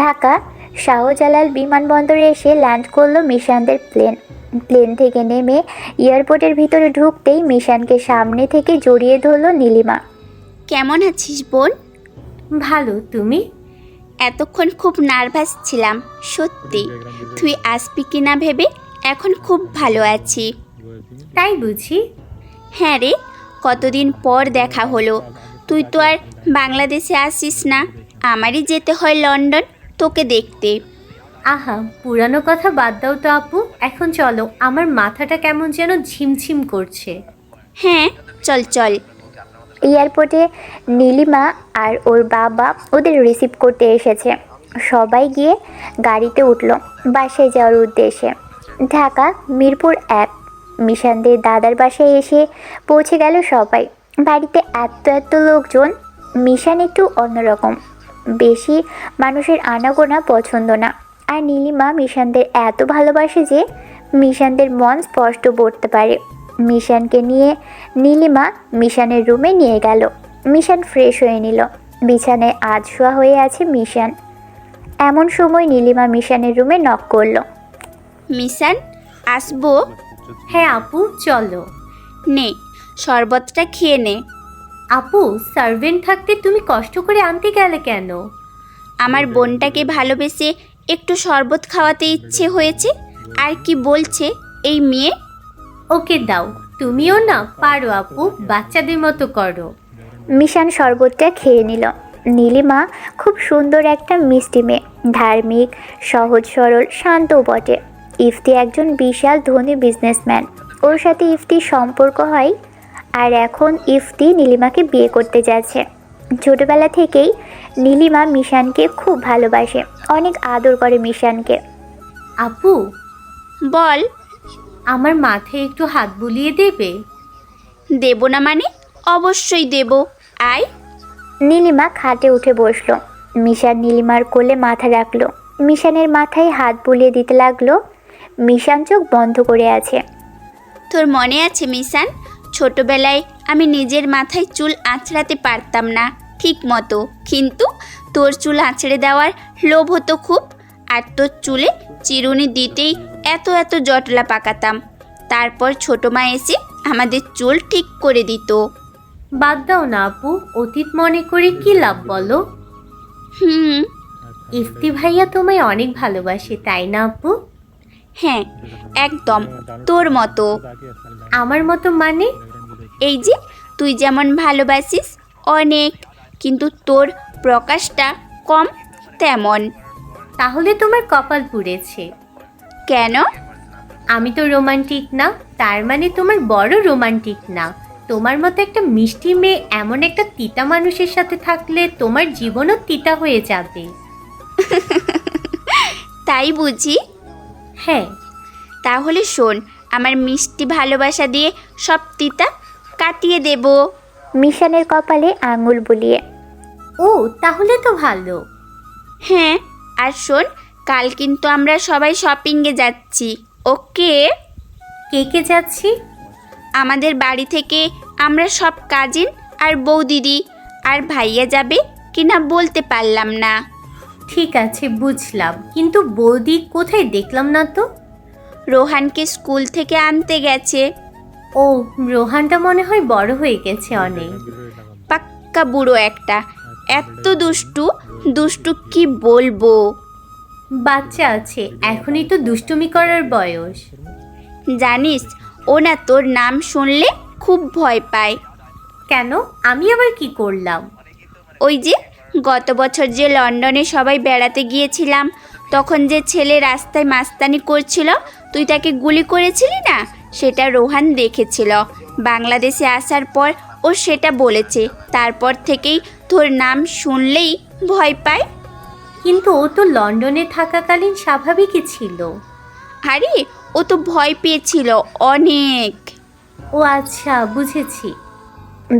ঢাকা শাহজালাল বিমানবন্দরে এসে ল্যান্ড করলো মিশানদের প্লেন। প্লেন থেকে নেমে এয়ারপোর্টের ভিতরে ঢুকতেই মিশানকে সামনে থেকে জড়িয়ে ধরলো নীলিমা। কেমন আছিস বোন? ভালো, তুমি? এতক্ষণ খুব নার্ভাস ছিলাম, সত্যি। তুই আসবি কিনা ভেবে এখন খুব ভালো আছি। তাই বুঝি? হ্যাঁ রে, কতদিন পর দেখা হলো। তুই তো আর বাংলাদেশে আসিস না, আমারই যেতে হয় লন্ডন তোকে দেখতে। আহা, পুরানো কথা বাদ দাও তো আপু, এখন চলো। আমার মাথাটা কেমন যেন ঝিমঝিম করছে। হ্যাঁ চল চল। এয়ারপোর্টে নীলিমা আর ওর বাবা ওদের রিসিভ করতে এসেছে। সবাই গিয়ে গাড়িতে উঠল বাসায় যাওয়ার উদ্দেশ্যে। ঢাকা মিরপুর 1 মিশানদের দাদার বাসায় এসে পৌঁছে গেল সবাই। বাড়িতে এত লোকজন। মিশান একটু অন্যরকম, বেশি মানুষের আনাগোনা পছন্দ না। আর নীলিমা মিশানদের এত ভালোবাসে যে মিশানদের মন স্পষ্ট পড়তে পারে। মিশানকে নিয়ে নীলিমা মিশানের রুমে নিয়ে গেল। মিশান ফ্রেশ হয়ে নিল। বিছানায় আধশোয়া হয়ে আছে মিশান। এমন সময় নীলিমা মিশানের রুমে নক করলো। মিশান, আসবো? হ্যাঁ আপু, চলো। নে, শরবতটা খেয়ে নে। আপু, সার্ভেন্ট থাকতে তুমি কষ্ট করে আনতে গেলে কেন? আমার বোনটাকে ভালোবেসে একটু শরবত খাওয়াতে ইচ্ছে হয়েছে। আর কি বলছে এই মেয়ে? ওকে দাও, তুমিও না পারো আপু, বাচ্চাদের মতো করো। মিশান শরবতটা খেয়ে নিল। নীলিমা খুব সুন্দর একটা মিষ্টি মেয়ে, ধার্মিক, সহজ সরল, শান্তও বটে। ইফতি একজন বিশাল ধনী বিজনেসম্যান। ওর সাথে ইফতির সম্পর্ক হয়, আর এখন ইফতি নীলিমাকে বিয়ে করতে যাচ্ছে। ছোটবেলা থেকেই নীলিমা মিশানকে খুব ভালোবাসে, অনেক আদর করে মিশানকে। আপু, বল। আমার মাথায় একটু হাত বুলিয়ে দেবে? দেব না মানে? অবশ্যই দেব, আয়। নীলিমা খাটে উঠে বসলো। মিশান নীলিমার কোলে মাথা রাখলো, মিশানের মাথায় হাত বুলিয়ে দিতে লাগলো। মিশান চোখ বন্ধ করে আছে। তোর মনে আছে মিশান, ছোটবেলায় আমি নিজের মাথায় চুল আঁচড়াতে পারতাম না ঠিক মতো, কিন্তু তোর চুল আঁচড়ে দেওয়ার লোভ হতো খুব, আর তোর চুলে চিরুনি দিতেই এত এত জটলা পাকাতাম। তারপর ছোট মা এসে আমাদের চুল ঠিক করে দিত। বাদ দাও না আপু, অতীত মনে করে কি লাভ বলো? ইফতি ভাইয়া তোমায় অনেক ভালোবাসে, তাই না আপু? হ্যাঁ, একদম তোর মতো। আমার মতো মানে? এই যে তুই যেমন ভালোবাসিস অনেক, কিন্তু তোর প্রকাশটা কম তেমন। তাহলে তোমার কপাল পুড়েছে। কেন? আমি তো রোমান্টিক না, তার মানে তোমার বড় রোমান্টিক না। তোমার মতো একটা মিষ্টি মেয়ে এমন একটা তিতা মানুষের সাথে থাকলে তোমার জীবনও তিতা হয়ে যাবে। তাই বুঝি? হ্যাঁ। তাহলে শোন, আমার মিষ্টি ভালোবাসা দিয়ে সব তিতা কাটিয়ে দেব। মিশানের কপালে আঙুল বুলিয়ে। ও, তাহলে তো ভালো। হ্যাঁ, আর শোন, কাল কিন্তু আমরা সবাই শপিংয়ে যাচ্ছি, ওকে? কে কে যাচ্ছি? আমাদের বাড়ি থেকে আমরা সব কাজিন আর বউ দিদি আর ভাইয়া যাবে কিনা বলতে পারলাম না। ঠিক আছে, বুঝলাম, কিন্তু বৌদি কোথায় দেখলাম না তো? রোহানকে স্কুল থেকে আনতে গেছে। ও, রোহানটা মনে হয় বড় হয়ে গেছে অনেক। পাক্কা বুড়ো একটা, এত দুষ্টু দুষ্টু কি বলবো। বাচ্চা আছে, এখনই তো দুষ্টুমি করার বয়স। জানিস, ও না তোর নাম শুনলে খুব ভয় পায়। কেন? আমি আবার কি করলাম? ওই যে গত বছর যে লন্ডনে সবাই বেড়াতে গিয়েছিলাম, তখন যে ছেলে রাস্তায় মাস্তানি করছিল, তুই তাকে গুলি করেছিলি না, সেটা রোহান দেখেছিল। বাংলাদেশে আসার পর ও সেটা বলেছে, তারপর থেকেই তোর নাম শুনলেই ভয় পায়। কিন্তু ও তো লন্ডনে থাকাকালীন স্বাভাবিকই ছিল। আরে ও তো ভয় পেয়েছিল অনেক। ও আচ্ছা, বুঝেছি।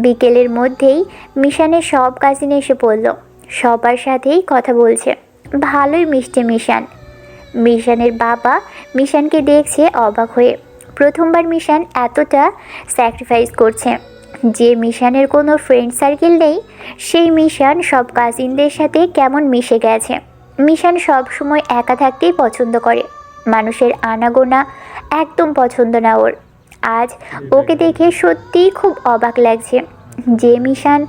বিকেলের মধ্যেই মিশানের সব কাজিন এসে পড়ল, সবার সাথেই কথা বলছে। ভালোই মিষ্টি মিশান। মিশানের বাবা মিশানকে দেখছে অবাক হয়ে। প্রথমবার মিশান এতটা স্যাক্রিফাইস করছে। যে মিশানের কোনো ফ্রেন্ড সার্কেল নেই, সেই মিশান সব কাজিনদের সাথে কেমন মিশে গেছে। মিশান সব সময় একা থাকতেই পছন্দ করে, মানুষের আনাগোনা একদম পছন্দ না ওর। আজ ওকে দেখে সত্যিই খুব অবাক লাগছে। যে মিশান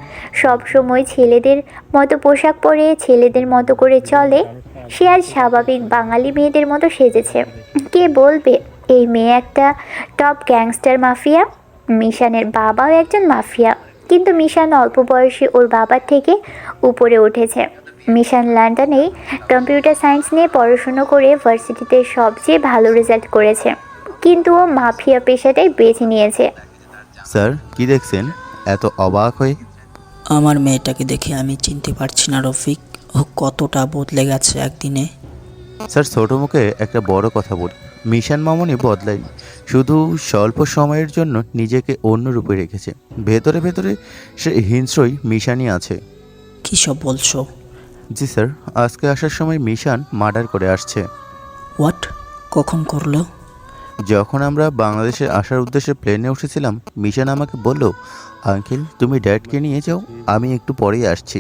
সব সময় ছেলেদের মতো পোশাক পরে ছেলেদের মতো করে চলে, সে আজ স্বাভাবিক বাঙালি মেয়েদের মতো সেজেছে। কে বলবে এই মেয়ে একটা টপ গ্যাংস্টার মাফিয়া? মিশানের বাবাও একজন মাফিয়া, কিন্তু মিশান অল্প বয়সে ওর বাবার থেকে উপরে উঠেছে। মিশান লন্ডনেই কম্পিউটার সায়েন্স নিয়ে পড়াশুনো করে ভার্সিটিতে সবচেয়ে ভালো রেজাল্ট করেছে, কিন্তু ও মাফিয়া পেশাটাই বেছে নিয়েছে। স্যার, কি দেখছেন এত অবাক হয়ে? আমার মেয়েটাকে দেখে আমি চিনতে পারছি না রফিক, ও কতটা বদলে গেছে একদিনে। স্যার, ছোটো মুখে একটা বড় কথা বলি, মিশন মামনি বদলায়নি, শুধু স্বল্প সময়ের জন্য নিজেকে অন্য রূপে রেখেছে। ভেতরে ভেতরে সে হিংস্রই মিশানই আছে। কী সব বলছো? জি স্যার, আজকে আসার সময় মিশান মার্ডার করে আসছে। হোয়াট? কখন করলো? যখন আমরা বাংলাদেশে আসার উদ্দেশ্যে প্লেনে উঠেছিলাম, মিশান আমাকে বলল, আঙ্কেল তুমি ড্যাডকে নিয়ে যাও, আমি একটু পরেই আসছি।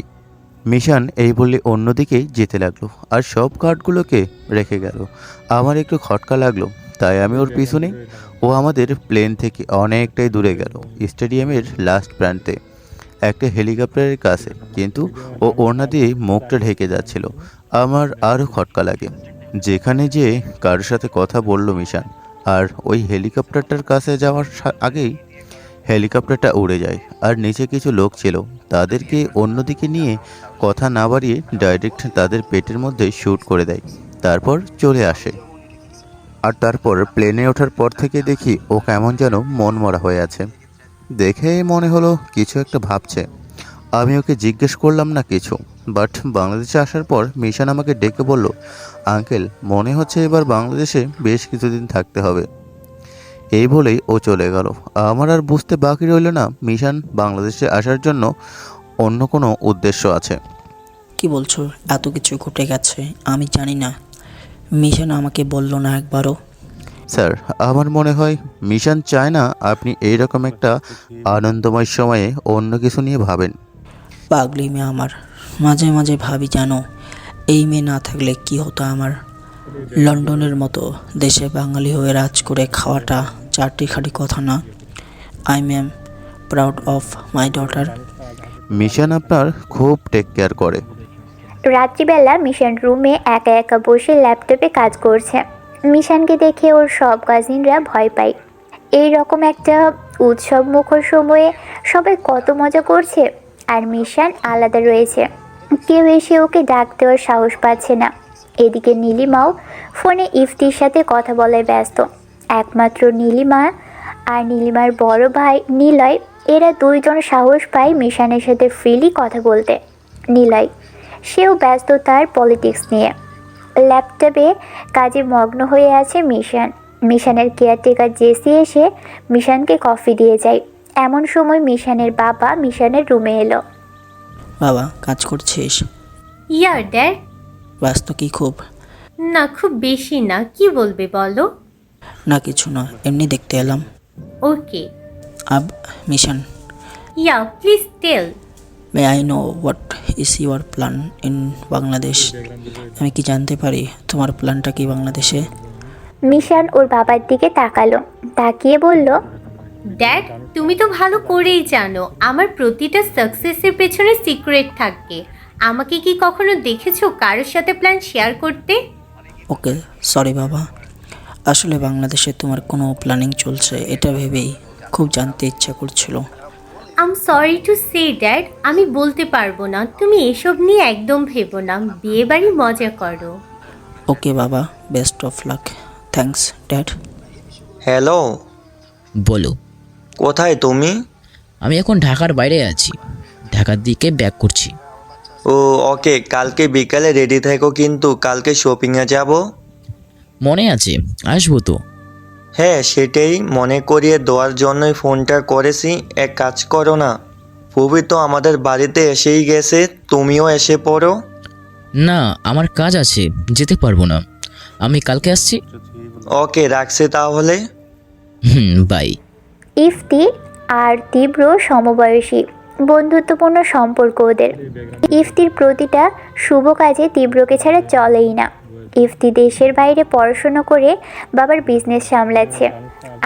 মিশান এই বললে অন্যদিকেই যেতে লাগলো আর সব কার্ডগুলোকে রেখে গেল। আমার একটু খটকা লাগলো, তাই আমি ওর পিছনে। ও আমাদের প্লেন থেকে অনেকটাই দূরে গেল, স্টেডিয়ামের লাস্ট প্রান্তে একটা হেলিকপ্টারের কাছে, কিন্তু ও ওড়না দিয়ে মুখটা ঢেকে যাচ্ছিল। আমার আরও খটকা লাগে। যেখানে যে কারোর সাথে কথা বলল মিশান, আর ওই হেলিকপ্টারটার কাছে যাওয়ার আগেই হেলিকপ্টারটা উড়ে যায়, আর নিচে কিছু লোক ছিল, তাদেরকে অন্যদিকে নিয়ে কথা না বাড়িয়ে ডাইরেক্ট তাদের পেটের মধ্যে শ্যুট করে দেয়, তারপর চলে আসে। আর তারপর প্লেনে ওঠার পর থেকে দেখি ও কেমন যেন মনমরা হয়ে আছে। দেখে মনে হলো কিছু একটা ভাবছে। আমি ওকে জিজ্ঞেস করলাম না কিছু, বাট বাংলাদেশে আসার পর মিশন আমাকে ডেকে বলল, আঙ্কেল মনে হচ্ছে এবার বাংলাদেশে বেশ কিছুদিন থাকতে হবে। এই বলেই ও চলে গেল। আমার আর বুঝতে বাকি রইল না মিশন বাংলাদেশে আসার জন্য অন্য কোনো উদ্দেশ্য আছে। কি বলছো? এত কিছু ঘটে গেছে আমি জানি না, মিশন আমাকে বলল না একবারও। স্যার, আমার মনে হয় মিশন চায় না আপনি এইরকম একটা আনন্দময় সময়ে অন্য কিছু নিয়ে ভাবেন। পাগলি মেয়ে আমার, মাঝে মাঝে ভাবি জানো এই মেয়ে না থাকলে কি হতো আমার। লন্ডনের মতো দেশে বাঙালি হয়ে রাজ করে খাওয়াটা চারটি খাটি কথা না। I am proud of my daughter. Mission আপনার খুব টেক কেয়ার করে। রাত্রিবেলা মিশন রুমে একা একা বসে ল্যাপটপে কাজ করছে। মিশনকে দেখে ওর সব কাজিনরা ভয় পায়। এই রকম একটা উৎসব মুখর সময়ে সবাই কত মজা করছে, আর মিশন আলাদা রয়েছে। কেউ এসে ওকে ডাক দেওয়ার সাহস পাচ্ছে না। এদিকে নীলিমাও ফোনে ইফতির সাথে কথা বলায় ব্যস্ত। একমাত্র নীলিমা আর নীলিমার বড় ভাই নিলয়, এরা দুইজন সাহস পায় মিশনের সাথে ফ্রিলি কথা বলতে। নিলয় সেও ব্যস্ত তার পলিটিক্স নিয়ে। ল্যাপটপে কাজে মগ্ন হয়ে আছে মিশনের কেয়ারটেকার জেসি এসে মিশনকে কফি দিয়ে যায়। এমন সময় মিশনের বাবা মিশনের রুমে এলো। বাবা, কাজ করছিস? ইয়ার ড্যাড। ব্যস্ত কি খুব? না, খুব বেশি না। কি বলবে বলো? না কিছু না, এমনি দেখতে এলাম। Okay. Mishan, yeah please tell. May I know what is your plan in Bangladesh? আমি কি জানতে পারি তোমার প্ল্যানটা কি বাংলাদেশে? মিশন ওর বাবার দিকে তাকালো, তাকিয়ে বলল, ড্যাড তুমি তো ভালো করেই জানো আমার প্রতিটা সাকসেসের পেছনে সিক্রেট থাকে। আমাকে কি কখনো দেখেছো কারোর সাথে প্ল্যান শেয়ার করতে? ওকে সরি বাবা, আসলে বাংলাদেশে তোমার কোনো প্ল্যানিং চলছে এটা ভেবেই খুব জানতে ইচ্ছা করছিল। আম সরি টু সে ড্যাড, আমি বলতে পারবো না। তুমি এসব নিয়ে একদম ভেবো না, বিয়ে বাড়ি মজা করো। ওকে বাবা, best of luck. Thanks dad. Hello, বলো। কোথায় তুমি? আমি এখন ঢাকার বাইরে আছি, ঢাকার দিকে ব্যাক করছি। ও ওকে, কালকে বিকালে রেডি থেকো কিন্তু কালকে শপিংয়ে যাব। মনে আছে, আসবো তো। হ্যাঁ, সেটাই মনে করিয়ে দেওয়ার জন্যই ফোনটা করেছি। এক কাজ করো না, ফুবি তো আমাদের বাড়িতে এসেই গেছে, তুমিও এসে পড়ো। না, আমার কাজ আছে, যেতে পারবো না। আমি কালকে আসছি। ওকে, রাখছি তাহলে। বাই। ইফতি আর তীব্র সমবয়সী, বন্ধুত্বপূর্ণ সম্পর্ক ওদের। ইফতির প্রতিটা শুভ কাজে তীব্রকে ছাড়া চলেই না। ইফতি দেশের বাইরে পড়াশোনা করে বাবার বিজনেস সামলাচ্ছে,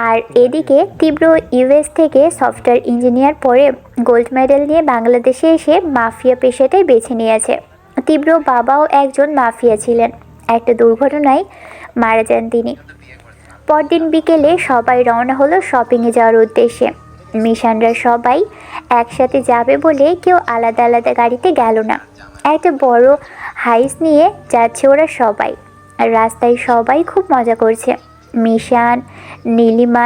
আর এদিকে তীব্র ইউএস থেকে সফটওয়্যার ইঞ্জিনিয়ার পড়ে গোল্ড মেডেল নিয়ে বাংলাদেশে এসে মাফিয়া পেশাটাই বেছে নিয়েছে। তীব্র বাবাও একজন মাফিয়া ছিলেন, একটা দুর্ঘটনায় মারা যান তিনি। পরদিন বিকেলে সবাই রওনা হলো শপিংয়ে যাওয়ার উদ্দেশ্যে। মিশনরা সবাই একসাথে যাবে বলে কেউ আলাদা আলাদা গাড়িতে গেল না। একটা বড় হাইস নিয়ে যাচ্ছে ওরা সবাই, আর রাস্তায় সবাই খুব মজা করছে। মিশন, নীলিমা,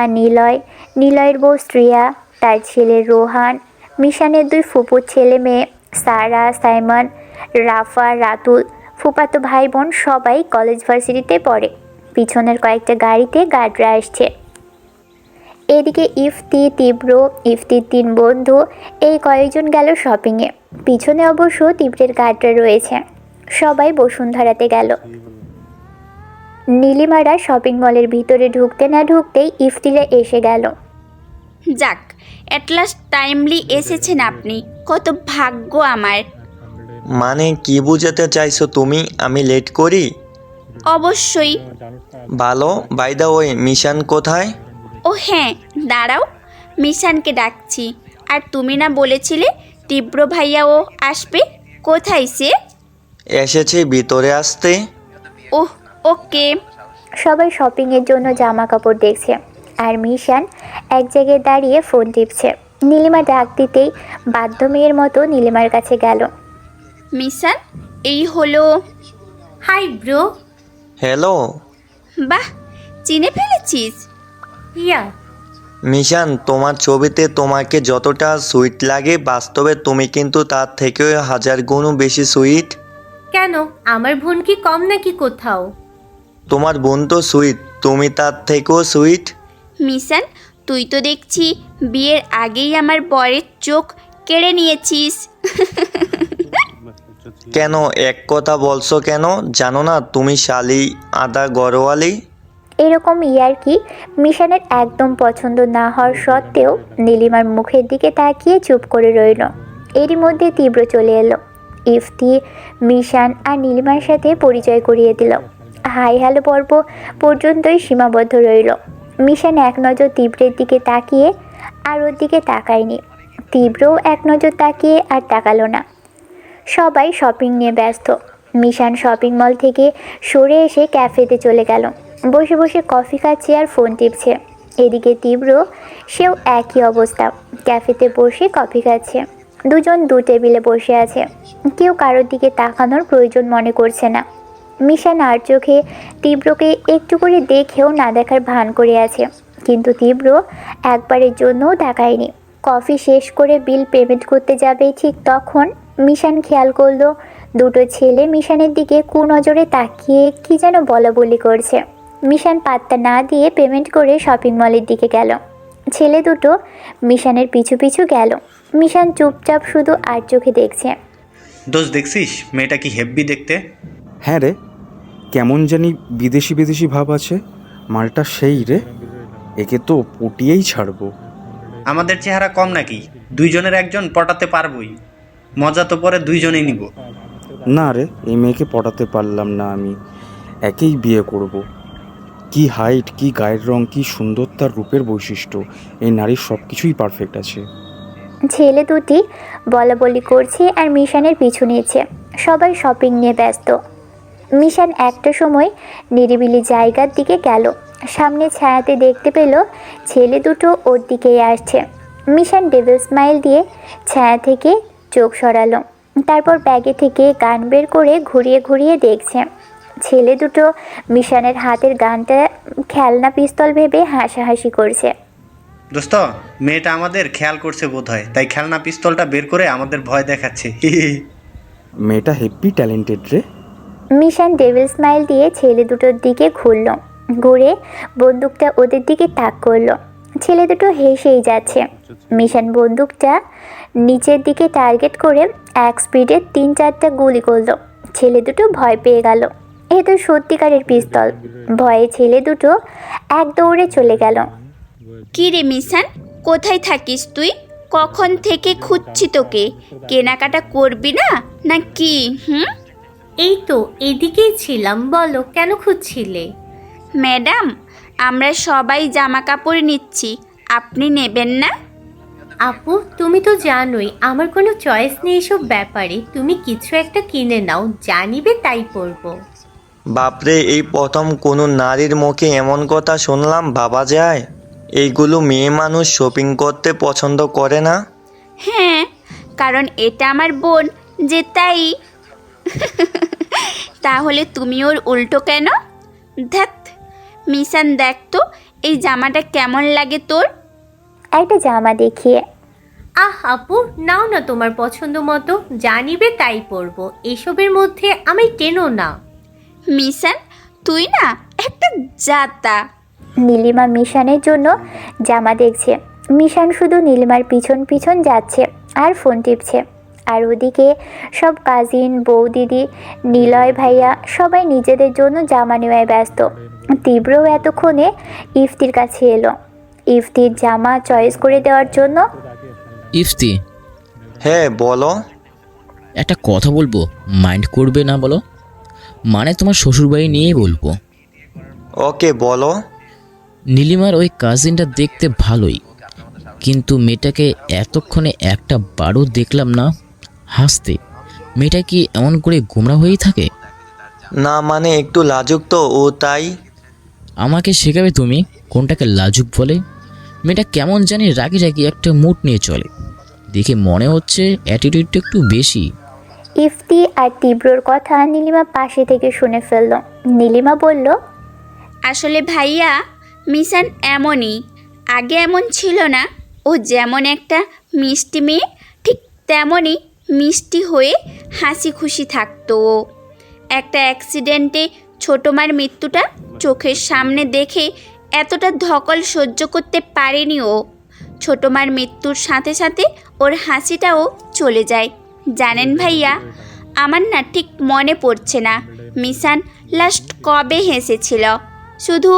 নিলয়ের বউ শ্রিয়া, তার ছেলে রোহান, মিশনের দুই ফুপুর ছেলে মেয়ে সারা, সাইমন, রাফা, রাতুল, ফুফাতো ভাই বোন সবাই কলেজ ভার্সিটিতে পড়ে। পিছনের কয়েকটা গাড়িতে গার্ডরা আসছে। এদিকে ইফতি, তীব্র, ইফতির 3 বন্ধু এই কয়েকজন গেল শপিংয়ে। পিছনে অবশ্য তীব্রের গার্ডরা রয়েছে। সবাই বসুন্ধরাতে গেল। নীলিমারা শপিং মলের ভিতরে ঢুকতে না ঢুকতেই ইফতিরা এসে গেল। যাক, অ্যাট লাস্ট টাইমলি এসেছেন আপনি, কত ভাগ্য আমার। মানে কি বুঝাতে চাইছো তুমি? আমি লেট করি? অবশ্যই। ভালো। বাই দ্য ওয়ে, মিশন কোথায়? ও হ্যাঁ, দাঁড়াও, মিশানকে ডাকছি। আর তুমি না বলেছিলে তীব্র ভাইয়াও আসবে? কোথায় সে? এসেছে ভিতরে আসতে। ওহ ওকে। সবাই শপিংয়ের জন্য জামা কাপড় দেখছে, আর মিশন এক জায়গায় দাঁড়িয়ে ফোন টিপছে। নীলিমা ডাক দিতেই বাধ্য মেয়ের মতো নীলিমার কাছে গেল। মিশান, এই হলো। Hi bro. হ্যালো। বাহ, চিনে ফেলেছিস? ইয়া। মিশান, তোমার ছবিতে তোমাকে যতটা সুইট লাগে বাস্তবে তুমি কিন্তু তার থেকেও 1000 গুণ বেশি সুইট। কেন, আমার বোন কি কম নাকি কোথাও? তোমার বোন তো সুইট, তুমি তার থেকেও সুইট। মিশান, তুই তো দেখছি বিয়ের আগেই আমার বরের চোখ কেড়ে নিয়েছিস। কেন এক কথা বলছো কেন? জানো না তুমি শালি আদা গরওয়ালি? এরকম ইয়ার্কি মিশানের একদম পছন্দ না হওয়ার সত্ত্বেও নীলিমার মুখের দিকে তাকিয়ে চুপ করে রইল। এরই মধ্যে তীব্র চলে এলো। ইফতি, মিশান আর নীলিমার সাথে পরিচয় করিয়ে দিল। হাই হ্যালো পর্ব পর্যন্তই সীমাবদ্ধ রইল। মিশান এক নজর তীব্রের দিকে তাকিয়ে আর ওর দিকে তাকায়নি। তীব্রও এক নজর তাকিয়ে আর তাকালো না। সবাই শপিং নিয়ে ব্যস্ত। মিশান শপিং মল থেকে সরে এসে ক্যাফেতে চলে গেল। বসে বসে কফি খাচ্ছে আর ফোন টিপছে। এদিকে তীব্র, সেও একই অবস্থা, ক্যাফেতে বসে কফি খাচ্ছে। দুজন দু টেবিলে বসে আছে, কেউ কারোর দিকে তাকানোর প্রয়োজন মনে করছে না। মিশান আর চোখে তীব্রকে একটু করে দেখেও না দেখার ভান করে আছে, কিন্তু তীব্র একবারের জন্যও তাকায়নি। কফি শেষ করে বিল পেমেন্ট করতে যাবে ঠিক তখন মিশান খেয়াল করলো দুটো ছেলে মিশানের দিকে কুনজরে তাকিয়ে কি যেন বলাবলি করছে। মিশান পাত্তা না দিয়ে পেমেন্ট করে শপিং মলের দিকে গেল। ছেলে দুটো মিশানের পিছু পিছু গেল। মিশান চুপচাপ শুধু আর চোখে দেখছে। দোষ দেখছিস মেয়েটা কি হেব্বি দেখতে? হ্যাঁ রে, কেমন জানি বিদেশি বিদেশি ভাব আছে। মালটা সেই রে, একে তো পটিয়েই ছাড়বো। আমাদের চেহারা কম নাকি? দুইজনের একজন পটাতে পারবই। মজা তো পরে দুইজনেই নিব। না রে, এই মেয়েকে পটাতে পারলাম না আমি, একেই বিয়ে করব। কি হাইট, কি গায়ের রং, কি সুন্দর তার রূপের বৈশিষ্ট্য, এই নারীর সব কিছুই পারফেক্ট আছে। ছেলে দুটি বলাবলি করছে আর মিশানের পিছু নিয়েছে। সবাই শপিং নিয়ে ব্যস্ত। মিশান একটা সময় নিরিবিলি জায়গার দিকে গেল। সামনে ছায়াতে দেখতে পেল ছেলে দুটো ওর দিকেই আসছে। মিশান ডেভিল স্মাইল দিয়ে ছায়া থেকে চোখ সরালো। তারপর ব্যাগে থেকে গান বের করে ঘুরিয়ে ঘুরিয়ে দেখছে। ছেলে দুটো মিশানের হাতের গানটা খেলনা পিস্তল ভেবে হাসাহাসি করছে। দোস্ত, মেয়েটা আমাদের খেয়াল করছে বোধহয়, তাই খেলনা পিস্তলটা বের করে আমাদের ভয় দেখাচ্ছে। মেয়েটা হেব্বি ট্যালেন্টেড রে। মিশান ডেভিল স্মাইল দিয়ে ছেলে দুটোর দিকে ঘুরল, ঘুরে বন্দুকটা ওদের দিকে তাক করলো। ছেলে দুটো হেসেই যাচ্ছে। মিশান বন্দুকটা নিচের দিকে টার্গেট করে এক স্পিডে 3-4টা গুলি করলো। ছেলে দুটো ভয় পেয়ে গেল। এ তো সত্যিকারের পিস্তল। ভয়ে ছেলে দুটো এক দৌড়ে চলে গেল। কি রে মিশান, কোথায় থাকিস তুই? কখন থেকে খুঁজছি তোকে। কেনাকাটা করবি না নাকি? এই তো এদিকেই ছিলাম, বলো কেন খুঁজছিলে? ম্যাডাম, আমরা সবাই জামা কাপড় নিচ্ছি, আপনি নেবেন না? আপু, তুমি তো জানোই আমার কোনো চয়েস নেই এসব ব্যাপারে। তুমি কিছু একটা কিনে নাও, যা নিবে তাই পরবো। বাপরে, এই প্রথম কোনো নারীর মুখে এমন কথা শুনলাম। ভাবা যায় এইগুলো মেয়ে মানুষ শপিং করতে পছন্দ করে না? হ্যাঁ, কারণ এটা আমার বোন যে, তাই। তাহলে তুমি ওর উল্টো কেন? ধ্যাত, মিশান দেখ তো এই জামাটা কেমন লাগে তোর? একটা জামা দেখিয়ে। আপু, নাও না তোমার পছন্দ মতো, যা নিবে তাই পরবো। এসবের মধ্যে আমায় টেনো না। মিশান, তুই না একটা জাতা। নীলিমা মিশানের জন্য জামা দেখছে। মিশান শুধু নীলিমার পিছন পিছন যাচ্ছে আর ফোন টিপছে। আর ওদিকে সব কাজিন, বউ দিদি, নিলয় ভাইয়া সবাই নিজেদের জন্য জামা নেওয়ায় ব্যস্ত। তীব্রও এতক্ষণে ইফতির কাছে এলো ইফতির জামা চয়েস করে দেওয়ার জন্য। ইফতি, হ্যাঁ বলো। একটা কথা বলবো, মাইন্ড করবে না বলো? মানে তোমার শ্বশুরবাড়ি নিয়েই বলবো। ওকে বলো। নীলিমার ওই কাজিনটা দেখতে ভালোই, কিন্তু মেয়েটাকে এতক্ষণে একটা বারও দেখলাম না হাসতে। মেয়েটা কি এমন করে গোমরা হয়েই থাকে? না মানে একটু লাজুক তো ও, তাই। আমাকে শেখাবে তুমি কোনটাকে লাজুক বলে? মেয়েটা কেমন জানি রাগি রাগি একটা মুড নিয়ে চলে, দেখে মনে হচ্ছে অ্যাটিটিউডটা একটু বেশি। ইফতি আর তীব্রর কথা নীলিমা পাশে থেকে শুনে ফেলল। নীলিমা বলল, আসলে ভাইয়া, মিশান এমনই, আগে এমন ছিল না। ও যেমন একটা মিষ্টি মেয়ে, ঠিক তেমনই মিষ্টি হয়ে হাসি খুশি থাকতো ও। একটা অ্যাক্সিডেন্টে ছোটো মার মৃত্যুটা চোখের সামনে দেখে এতটা ধকল সহ্য করতে পারেনি ও। ছোটো মার মৃত্যুর সাথে সাথে ওর হাসিটাও চলে যায়। জানেন ভাইয়া, আমার না ঠিক মনে পড়ছে না মিশান লাস্ট কবে হেসেছিল। শুধু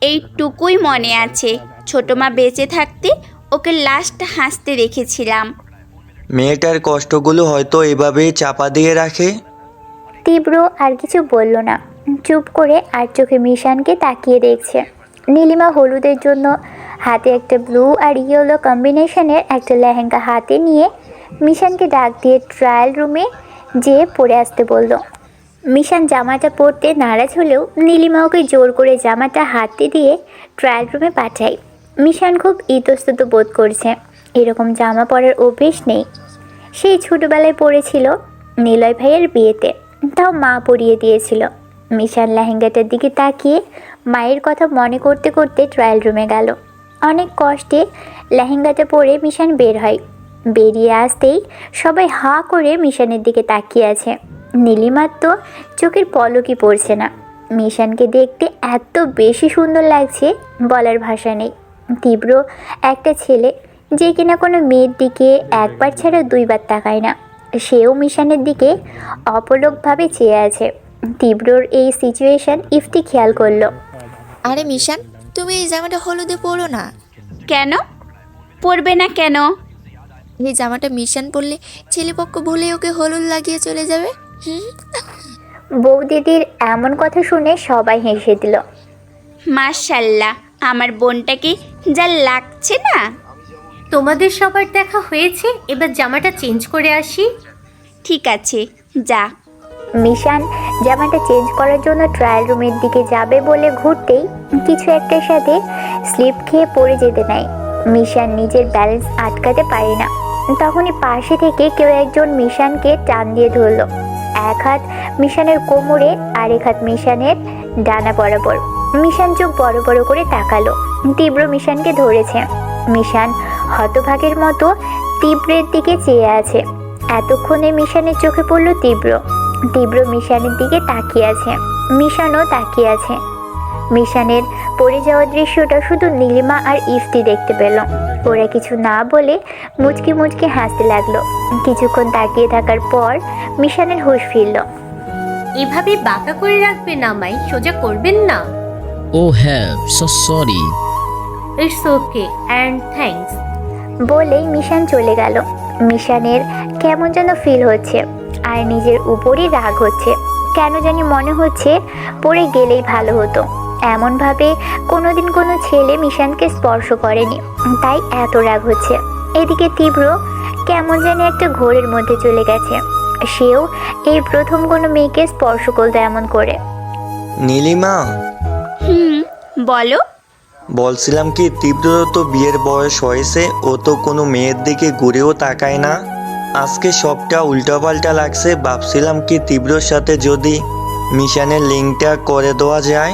এইটুকুই মনে আছে, ছোটো মা বেঁচে থাকতে ওকে লাস্ট হাসতে দেখেছিলাম। মেয়েটার কষ্টগুলো হয়তো এভাবেই চাপা দিয়ে রাখে। তীব্র আর কিছু বলল না, চুপ করে আর চোখে মিশানকে তাকিয়ে দেখছে। নীলিমা হলুদের জন্য হাতে একটা ব্লু আর ইয়েলো কম্বিনেশনের একটা লেহেঙ্গা হাতে নিয়ে মিশানকে ডাক দিয়ে ট্রায়াল রুমে যেয়ে পরে আসতে বলল। মিশান জামাটা পরতে নারাজ হলেও নীলিমা ওকে জোর করে জামাটা হাতে দিয়ে ট্রায়াল রুমে পাঠায়। মিশান খুব ইতস্তত বোধ করছে, এরকম জামা পরার অভ্যেস নেই। সেই ছোটোবেলায় পরেছিল নিলয় ভাইয়ের বিয়েতে, তাও মা পরিয়ে দিয়েছিল। মিশান লেহেঙ্গাটার দিকে তাকিয়ে মায়ের কথা মনে করতে করতে ট্রায়াল রুমে গেল। অনেক কষ্টে লেহেঙ্গাটা পরে মিশান বের হয়। বেরিয়ে আসতেই সবাই হাঁ করে মিশানের দিকে তাকিয়ে আছে। নীলিমার তো চোখের পলকই পড়ছে না। মিশানকে দেখতে এত বেশি সুন্দর লাগছে বলার ভাষা নেই। তীব্র একটা ছেলে যে কিনা কোনো মেয়ের দিকে একবার ছাড়া দুইবার তাকায় না, সেও মিশানের দিকে অপলকভাবে চেয়ে আছে। তীব্রর এই সিচুয়েশন ইফতি খেয়াল করলো। আরে মিশান, তুমি এই জামাটা হলুদে পরো না। কেন পরবে না কেন? এই জামাটা মিশান পরলে ছেলেপক্ষ ভুলে ওকে হলুদ লাগিয়ে চলে যাবে। বৌদিদির এমন কথা শুনে সবাই হেসে দিল। মাশাল্লাহ, আমার বোনটাকে যা লাগছে না। তোমাদের সবার দেখা হয়েছে, এবার জামাটা চেঞ্জ করে আসি। ঠিক আছে, যা। মিশান জামাটা চেঞ্জ করার জন্য ট্রায়াল রুমের দিকে যাবে বলে ঘুরতেই কিছু একটার সাথে স্লিপ খেয়ে পড়ে যেতে নেয়। মিশান নিজের ব্যালেন্স আটকাতে পারে না। তখনই পাশে থেকে কেউ একজন মিশানকে টান দিয়ে ধরল। এক হাত মিশানের কোমরে, আরেক হাত মিশানের ডানা বরাবর। মিশান চোখ বড় বড় করে তাকালো। তীব্র মিশানকে ধরেছে। মিশান হতভাগের মতো তীব্রের দিকে চেয়ে আছে। এতক্ষণে মিশানের চোখে পড়ল তীব্র। তীব্র মিশানের দিকে তাকিয়ে আছে, মিশানও তাকিয়ে আছে। মিশানের পড়ে যাওয়ার দৃশ্যটা শুধু নীলিমা আর ইফতি দেখতে পেল। ওরা কিছু না বলে মুচকি মুচকি হাসতে লাগলো। কিছুক্ষণ তাকিয়ে থাকার পর মিশানের হুঁশ ফিরল। এভাবে বাঁকা করে রাখবেন আমায়, সোজা করবেন না। ও হ্যাঁ, so sorry. It's okay and thanks বলেই মিশান চলে গেল। মিশানের কেমন যেন ফিল হচ্ছে আর নিজের উপরই রাগ হচ্ছে। কেন জানি মনে হচ্ছে পড়ে গেলেই ভালো হতো। এমনভাবে কোনোদিন কোনো ছেলে মিশানকে স্পর্শ করেনি, তাই এত রাগ হচ্ছে। এদিকে তীব্র কেমন জানি একটা ঘোরের মধ্যে চলে গেছে। সেও এই প্রথম কোনো মেয়েকে স্পর্শ করতো এমন করে। নীলিমা, বলো। বলছিলাম কি, তীব্র তো বিয়ের বয়স হয়েছে, ও তো কোনো মেয়ের দিকে ঘুরেও তাকায় না। আজকে সবটা উল্টাপাল্টা লাগছে। ভাবছিলাম কি তীব্রর সাথে যদি মিশানের লিঙ্কটা করে দেওয়া যায়।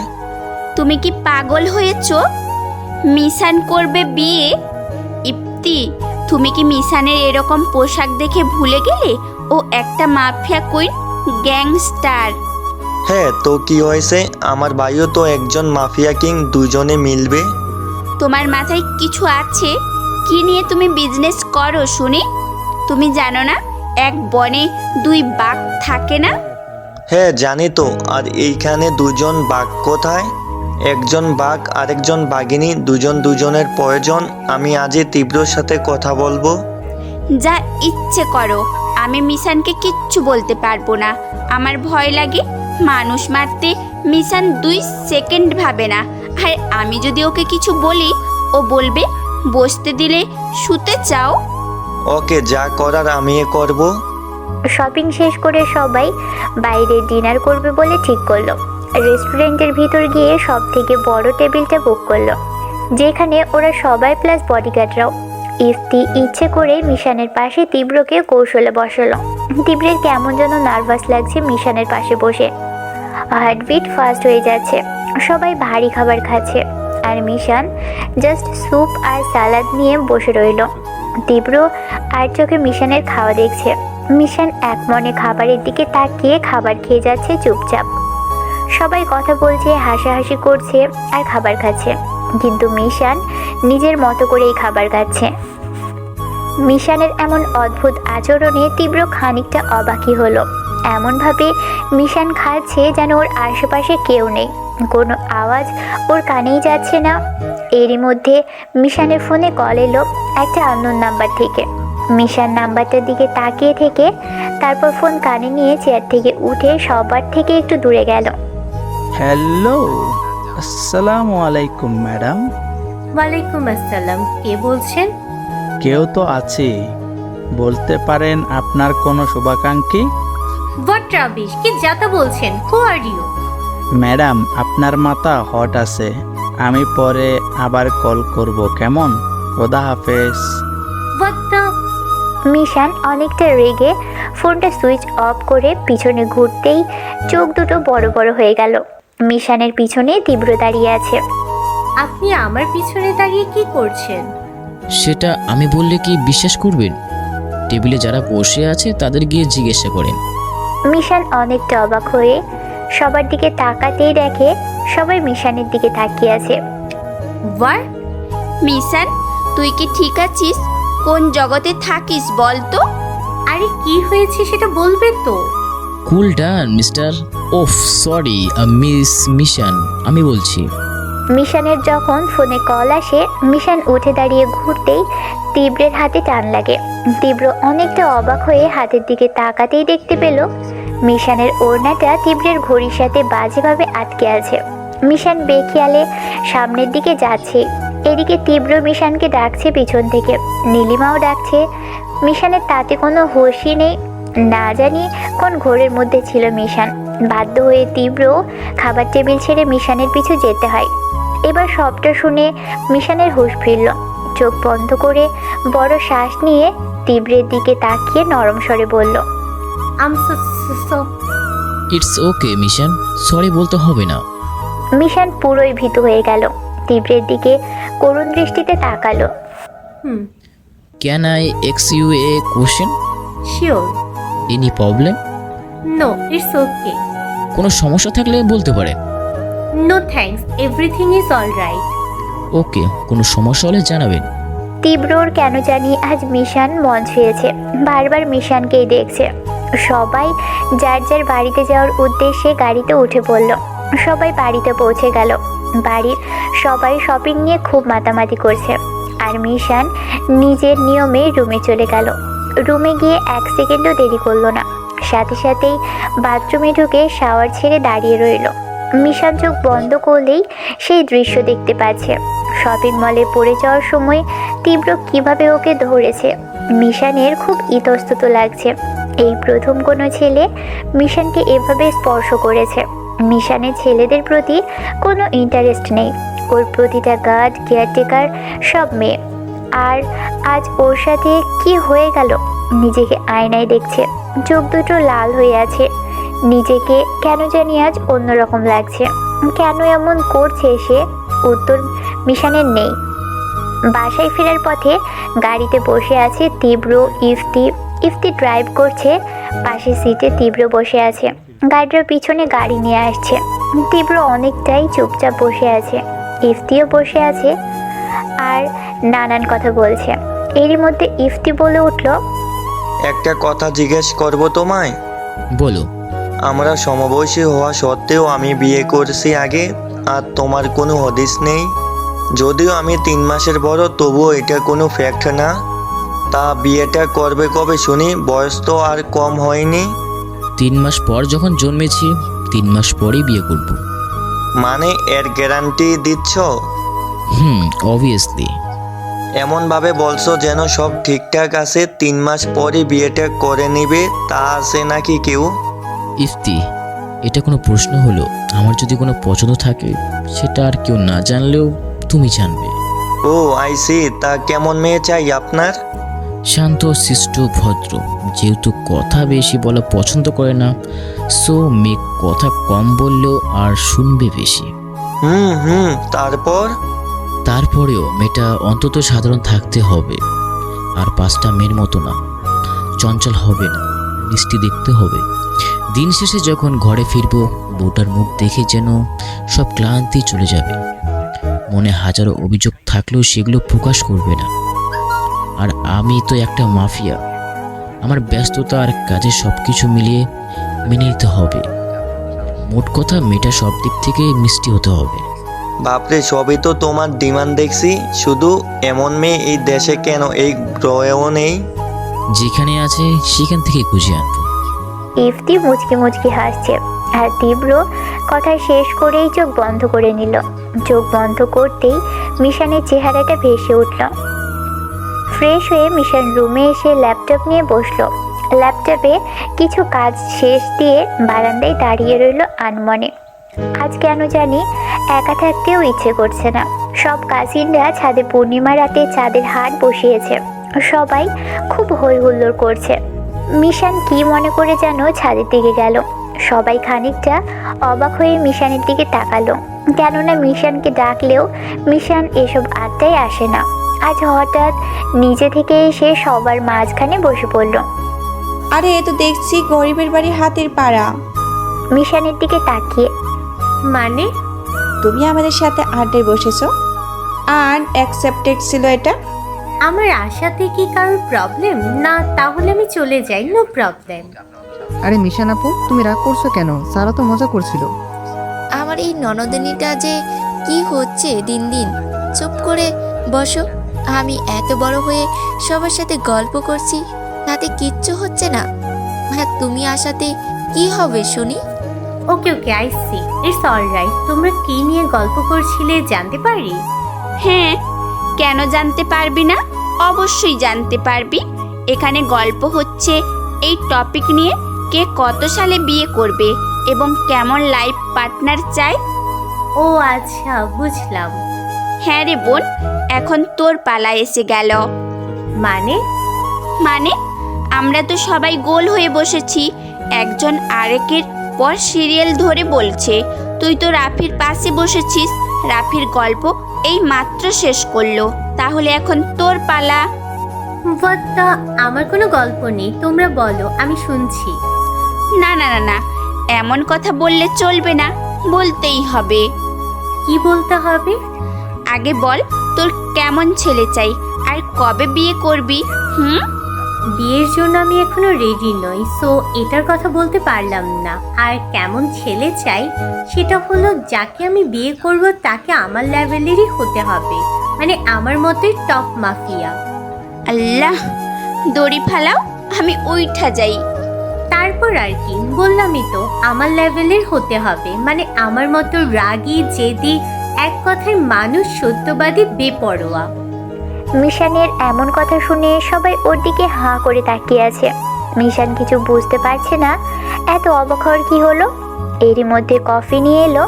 তুমি কি পাগল হয়েছো? মিশান করবে বিয়ে? ইপ্তি, তুমি কি মিশানের এরকম পোশাক দেখে ভুলে গেলে ও একটা মাফিয়া কুইন, গ্যাংস্টার? হ্যাঁ, তো কি হয়েছে? আমার ভাইও তো একজন মাফিয়া কিং, দুজনে মিলবে। তোমার মাথায় কিছু আছে? কি নিয়ে তুমি বিজনেস করো শুনি? তুমি জানো না এক বনে দুই বাঘ থাকে না? হ্যাঁ জানি তো। আর এইখানে দুজন বাঘ কোথায়? একজন বাঘ আরেকজন বাঘিনী, দুজন দুজনের প্রয়োজন। আমি আজই তীব্রর সাথে কথা বলবো। যা ইচ্ছে করো, আমি মিশানকে কিচ্ছু বলতে পারবো না। আমার ভয় লাগে। মানুষ মারতে মিশান 2 সেকেন্ড ভাবে না। আর আমি যদি ওকে কিছু বলি, ও বলবে বসতে দিলে শুতে চাও। ওকে, যা করার আমি করব। শপিং শেষ করে সবাই বাইরে ডিনার করবে বলে ঠিক করলো। রেস্টুরেন্টের ভিতর গিয়ে সব থেকে বড় টেবিলটা বুক করলো, যেখানে ওরা সবাই প্লাস বডিগার্ডরাও। ইফতি ইচ্ছে করে মিশানের পাশে তীব্রকে কৌশলে বসালো। তীব্রের কেমন যেন নার্ভাস লাগছে মিশানের পাশে বসে। হার্টবিট ফাস্ট হয়ে যাচ্ছে। সবাই ভারী খাবার খাচ্ছে। আর মিশান জাস্ট স্যুপ আর সালাদ নিয়ে বসে রইল। তীব্র আর চোখে মিশানের খাওয়া দেখছে। মিশান এক মনে খাবারের দিকে তাকিয়ে খাবার খেয়ে যাচ্ছে চুপচাপ। সবাই কথা বলছে, হাসাহাসি করছে আর খাবার খাচ্ছে, কিন্তু মিশান নিজের মতো করেই খাবার খাচ্ছে। মিশানের এমন অদ্ভুত আচরণে তীব্র খানিকটা অবাকই হলো। এমনভাবে মিশান খাচ্ছে যেন ওর আশেপাশে কেউ নেই, কোনো আওয়াজ ওর কানেই যাচ্ছে না। এরই মধ্যে মিশানের ফোনে কল এলো একটা আননোন নাম্বার থেকে। মিশান নাম্বারটার দিকে তাকিয়ে থেকে তারপর ফোন কানে নিয়ে চেয়ার থেকে উঠে সবার থেকে একটু দূরে গেল। হ্যালো, আসসালামু আলাইকুম ম্যাডাম। ওয়ালাইকুম আসসালাম, কে বলছেন? কেউ তো আছে, বলতে পারেন আপনার কোনো শুভাকাঙ্ক্ষী। হোয়াট রাবিশ, কি যাতা বলছেন? হু আর ইউ? ম্যাডাম, আপনার মাথা হট আছে, আমি পরে আবার কল করব, কেমন? খোদা হাফেজ। What the? মিশান অনেকটা রেগে ফোনটা সুইচ অফ করে পিছনে ঘুরতেই চোখ দুটো বড় বড় হয়ে গেল। মিশানের পিছনে তীব্র দাঁড়িয়ে আছে। আপনি আমার পিছনে দাঁড়িয়ে কি করছেন? সেটা আমি বললে কি বিশ্বাস করবেন? টেবিলে যারা বসে আছে তাদের গিয়ে জিজ্ঞাসা করেন। মিশান অনেকটা অবাক হয়ে সবার দিকে তাকাতেই দেখে সবাই মিশানের দিকে তাকিয়ে আছে। হোয়াট? মিশান, তুই কি ঠিক আছিস? কোন জগতে থাকিস বল তো? আরে কি হয়েছে সেটা বলবে তো। Cool down mister. ওফ সরি মিস মিশান, আমি বলছি। মিশানের যখন ফোনে কল আসে, মিশান উঠে দাঁড়িয়ে ঘুরতেই তীব্রের হাতে টান লাগে। তীব্র অনেকটা অবাক হয়ে হাতের দিকে তাকাতেই দেখতে পেল মিশানের ওড়নাটা তীব্রের ঘড়ির সাথে বাজেভাবে আটকে আছে। মিশান বেখেয়ালে সামনের দিকে যাচ্ছে, এদিকে তীব্র মিশানকে ডাকছে পিছন থেকে, নীলিমাও ডাকছে। মিশানের তাতে কোনো হুঁশই নেই, না জানি কোন ঘোরের মধ্যে ছিল মিশান। বাধ্য হয়ে তীব্র খাবার টেবিল ছেড়ে মিশানের পিছু যেতে হয়। এবার সবটা শুনে মিশানের হুঁশ ফিরল। চোখ বন্ধ করে বড় শ্বাস নিয়ে তীব্রের দিকে তাকিয়ে নরম স্বরে বলল, ইটস ওকে মিশান, সরি বলতে হবে না। মিশান পুরোই ভীতু হয়ে গেল, তীব্রের দিকে করুণ দৃষ্টিতে তাকালো। ক্যান আই এক্স you a question? Sure. Any problem? No, it's okay. কোনো সমস্যা থাকলে বলতে পারেন। No thanks, everything is all right. Okay, কোনো সমস্যা হলে জানাবেন। তীব্রর কেন জানি আজ মিশান মন ছুঁয়েছে, বারবার মিশানকেই দেখছে। সবাই যার যার বাড়িতে যাওয়ার উদ্দেশ্যে গাড়িতে উঠে পড়ল। সবাই বাড়িতে পৌঁছে গেল। বাড়ির সবাই শপিং নিয়ে খুব মাতামাতি করছে, আর মিশান নিজের নিয়মে রুমে চলে গেল। রুমে গিয়ে এক সেকেন্ডও দেরি করলো না, সাথে সাথেই বাথরুমে ঢুকে শাওয়ার ছেড়ে দাঁড়িয়ে রইল। মিশান চোখ বন্ধ করলেই সেই দৃশ্য দেখতে পাচ্ছে। শপিং মলে পড়ে যাওয়ার সময় তীব্র কিভাবে ওকে ধরেছে। মিশানের খুব ইতস্তত লাগছে, এই প্রথম কোনো ছেলে মিশানকে এভাবে স্পর্শ করেছে। মিশানের ছেলেদের প্রতি কোনো ইন্টারেস্ট নেই, ওর প্রতিটা গার্ড, কেয়ারটেকার সব মেয়ে। আর আজ ওর সাথে কি হয়ে গেল? নিজেকে আয়নায় দেখছে, চোখ দুটো লাল হয়ে আছে। নিজেকে কেন জানি আজ অন্যরকম লাগছে। কেন এমন করছে সে? উত্তর মিশানের নেই। বাসায় ফেরার পথে গাড়িতে বসে আছে তীব্র, ইফতি ড্রাইভ করছে, পাশের সিটে তীব্র বসে আছে। গাড়ির পিছনে গাড়ি নিয়ে আসছে। তীব্র অনেকটাই চুপচাপ বসে আছে, ইফতিও বসে আছে আর নানান কথা বলছে। এরই মধ্যে ইফতি বলে উঠল, একটা কথা জিজ্ঞেস করব তোমায়? বলো। আমরা সমবয়সী হওয়া সত্ত্বেও আমি বিয়ে করছি আগে, আর তোমার কোনো হদিস নেই। যদিও আমি 3 মাসের বড়, তবুও এটা কোনো ফ্যাক্ট না। তা বিয়েটা করবে কবে শুনি? বয়স তো আর কম হয়নি। 3 মাস পর যখন জন্মেছি, 3 মাস পরেই বিয়ে করব। মানে এর গ্যারান্টি দিচ্ছ? অবভিয়াসলি। এমনভাবে বলছো যেন সব ঠিকঠাক আছে, 3 মাস পরে বিয়েটা করে নিবে, তা আছে নাকি কেউ? ইফতি, এটা কোনো প্রশ্ন হলো? আমার যদি কোনো পছন্দ থাকে সেটা আর কেউ না জানলেও তুমি জানবে। ও আই সি। তা কেমন মেয়ে চাই আপনার? শান্ত, শিষ্ট, ভদ্র। যেহেতু কথা বেশি বলা পছন্দ করে না, সো মেয়ে কথা কম বললেও আর শুনবে বেশি। তারপর? তারপরেও মেয়েটা অন্তত সাধারণ থাকতে হবে, আর 5টা মেয়ের মতো না, চঞ্চল হবে না, মিষ্টি দেখতে হবে। দিন শেষে যখন ঘরে ফিরবো, বউটার মুখ দেখে যেন সব ক্লান্তি চলে যাবে। মনে হাজারো অভিযোগ থাকলেও সেগুলো প্রকাশ করবে না। আর আমি তো একটা মাফিয়া, আমার ব্যস্ততা আর কাজে সব কিছু মিলিয়ে মেনে নিতে হবে। মোট কথা, মেয়েটা সব দিক থেকে মিষ্টি হতে হবে। বাপরে, সবই তো তোমার ডিমান্ড দেখছি। শুধু এমন মেয়ে এই দেশে কেন, এই গ্রহেও নেই? যেখানে আছে সেখান থেকে খুঁজে আনবো। ইফতি মুচকি মুচকি হাসছে, আর তীব্র কথা শেষ করেই চোখ বন্ধ করে নিল। চোখ বন্ধ করতেই মিশানের চেহারাটা ভেসে উঠল। ফ্রেশ হয়ে মিশন রুমে এসে ল্যাপটপ নিয়ে বসলো। ল্যাপটপে কিছু কাজ শেষ দিয়ে বারান্দায় দাঁড়িয়ে রইল আনমনে। আজ কেন জানি একা থাকতেও ইচ্ছে করছে না। সব কাজিনরা ছাদে পূর্ণিমা রাতে চাঁদের হাট বসিয়েছে, সবাই খুব হই হুল্লোড় করছে। মিশান কি মনে করে যেন ছাদের দিকে গেল। সবাই খানিকটা অবাক হয়ে মিশানের দিকে তাকালো, কেননা মিশানকে ডাকলেও মিশান এসব আড্ডায় আসে না। আজ হঠাৎ নিজে থেকে এসে সবার মাঝখানে বসে পড়ল। আরে এ তো দেখছি গরিবের বাড়ি হাতের পাড়া। মিশানের দিকে তাকিয়ে, মানে? তুমি আমাদের সাথে আড্ডায় বসেছো, আনএক্সেপ্টেড ছিল এটা। আমার আশাতে কি কারোর প্রবলেম? না, তাহলে আমি চলে যাই, নো প্রবলেম। আরে মিশান আপু, তুমি রাগ করছো কেন? সারা তো মজা করছিল। আমার এই ননদিনীটা যে কি হচ্ছে দিন দিন। চুপ করে বসো। আমি এত বড় হয়ে সবার সাথে গল্প করছি, তাতে কিচ্ছু হচ্ছে না। আর তুমি আসাতে কি হবে শুনি? ওকে ওকে, আই সি, ইটস অলরাইট। তোমরা কি নিয়ে গল্প করছিলে জানতে পারি? হ্যাঁ, কেন জানতে পারবি না? অবশ্যই জানতে পারবি। এখানে গল্প হচ্ছে এই টপিক নিয়ে, কে কত সালে বিয়ে করবে এবং কেমন লাইফ পার্টনার চাই। ও আচ্ছা, বুঝলাম। হ্যাঁ রে বোন, এখন তোর পালা এসে গেল। মানে? মানে আমরা তো সবাই গোল হয়ে বসেছি, একজন আরেকের পর সিরিয়াল ধরে বলছে। তুই তো রাফির পাশে বসেছিস, রাফির গল্প এই মাত্র শেষ করলো, তাহলে এখন তোর পালা। বাত্তা, আমার কোনো গল্প নেই, তোমরা বলো, আমি শুনছি। না না না না, এমন কথা বললে চলবে না, বলতেই হবে। কি বলতে হবে? আগে বল, তোর কেমন ছেলে চাই আর কবে বিয়ে করবি? বিয়ের জন্য আমি এখনো রেডি নই, সো এটার কথা বলতে পারলাম না। আর কেমন ছেলে চাই সেটা হলো, যাকে আমি বিয়ে করব তাকে আমার লেভেলেরই হতে হবে, মানে আমার মতোই টপ মাফিয়া। আল্লাহ, দড়ি ফালাও, আমি উইঠা যাই। তারপর আর কি, বললামই তো আমার লেভেলের হতে হবে, মানে আমার মতো রাগী, জেদি, এক কথায় মানুষ, সত্যবাদী, বেপরোয়া। মিশানের এমন কথা শুনে সবাই ওর দিকে হাঁ করে তাকিয়ে আছে। মিশান কিছু বুঝতে পারছে না এত অবাক হওয়ার কি হলো। এরই মধ্যে কফি নিয়ে এলো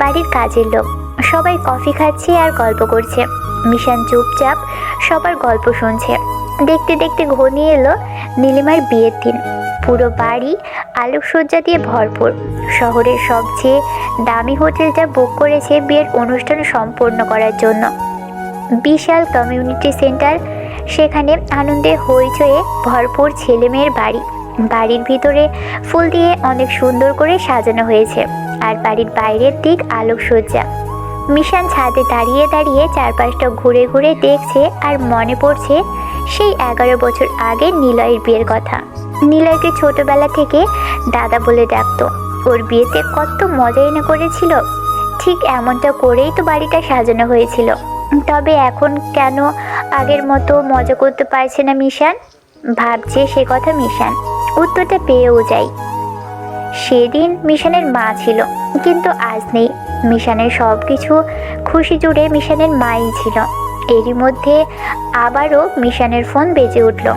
বাড়ির কাজের লোক। সবাই কফি খাচ্ছে আর গল্প করছে। মিশান চুপচাপ সবার গল্প শুনছে। দেখতে দেখতে ঘনিয়ে এলো নীলিমার বিয়ের দিন। পুরো বাড়ি আলোকসজ্জা দিয়ে ভরপুর। শহরের সবচেয়ে দামি হোটেলটা বুক করেছে বিয়ের অনুষ্ঠান সম্পন্ন করার জন্য। বিশাল কমিউনিটি সেন্টার, সেখানে আনন্দে হইচয়ে ভরপুর ছেলেমেয়ের বাড়ি। বাড়ির ভিতরে ফুল দিয়ে অনেক সুন্দর করে সাজানো হয়েছে, আর বাড়ির বাইরের দিক আলোকসজ্জা। মিশান ছাদে দাঁড়িয়ে দাঁড়িয়ে চারপাশটা ঘুরে ঘুরে দেখছে, আর মনে পড়ছে সেই 11 বছর আগে নিলয়ের বিয়ের কথা। নিলয়কে ছোটবেলা থেকে দাদা বলে ডাকতো। ওর বিয়েতে কত মজাই না করেছিল। ঠিক এমনটা করেই তো বাড়িটা সাজানো হয়েছিল। তবে এখন কেন আগের মতো মজা করতে পারছে না মিশান? ভাবছে সে কথা মিশান। উত্তরটা পেয়েও যায়। সেদিন মিশানের মা ছিল, কিন্তু আজ নেই। মিশানের সব কিছু খুশি জুড়ে মিশানের মাই ছিল। এরই মধ্যে আবারও মিশানের ফোন বেজে উঠল,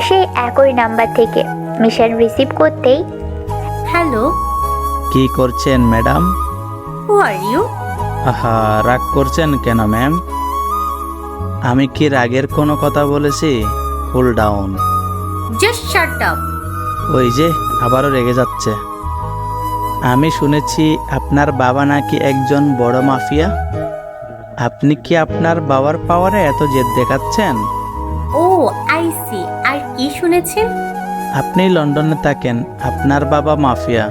সেই একই নাম্বার থেকে। মিশান রিসিভ করতেই, হ্যালো, কি করছেন ম্যাডাম? Who are you? আহা, রাগ করছেন কেন ম্যাম? আমি কি রাগের কোনো কথা বলেছি? Cool down. Just shut up. ওই যে আবারও রেগে যাচ্ছে। আমি শুনেছি আপনার বাবা নাকি একজন বড় মাফিয়া। আপনি কি আপনার বাবার পাওয়ারে এত জেদ দেখাচ্ছেন? ও আই সি। আর কি শুনেছেন? আপনি লন্ডনে থাকেন, আপনার বাবা মাফিয়া।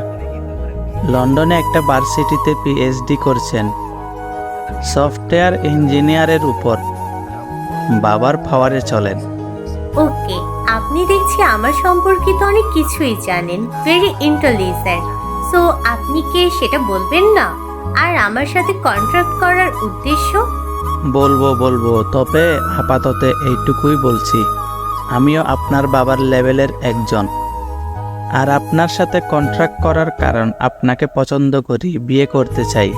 লন্ডনে একটা ভার্সিটিতে পিএইচডি করছেন সফটওয়্যার ইঞ্জিনিয়ারের উপর। বাবার পাওয়ারে চলেন। ওকে, আপনি দেখছি আমার সম্পর্কিত অনেক কিছুই জানেন। Very intelligent. সো আপনি কে সেটা বলবেন না? আর আমার সাথে কন্ট্রাক্ট করার উদ্দেশ্য? বলবো, তবে আপাতত এইটুকুই বলছি, আমিও আপনার বাবার লেভেলের একজন। আর আপনার সাথে কন্ট্রাক্ট করার কারণ আপনাকে পছন্দ করি, বিয়ে করতে চাই।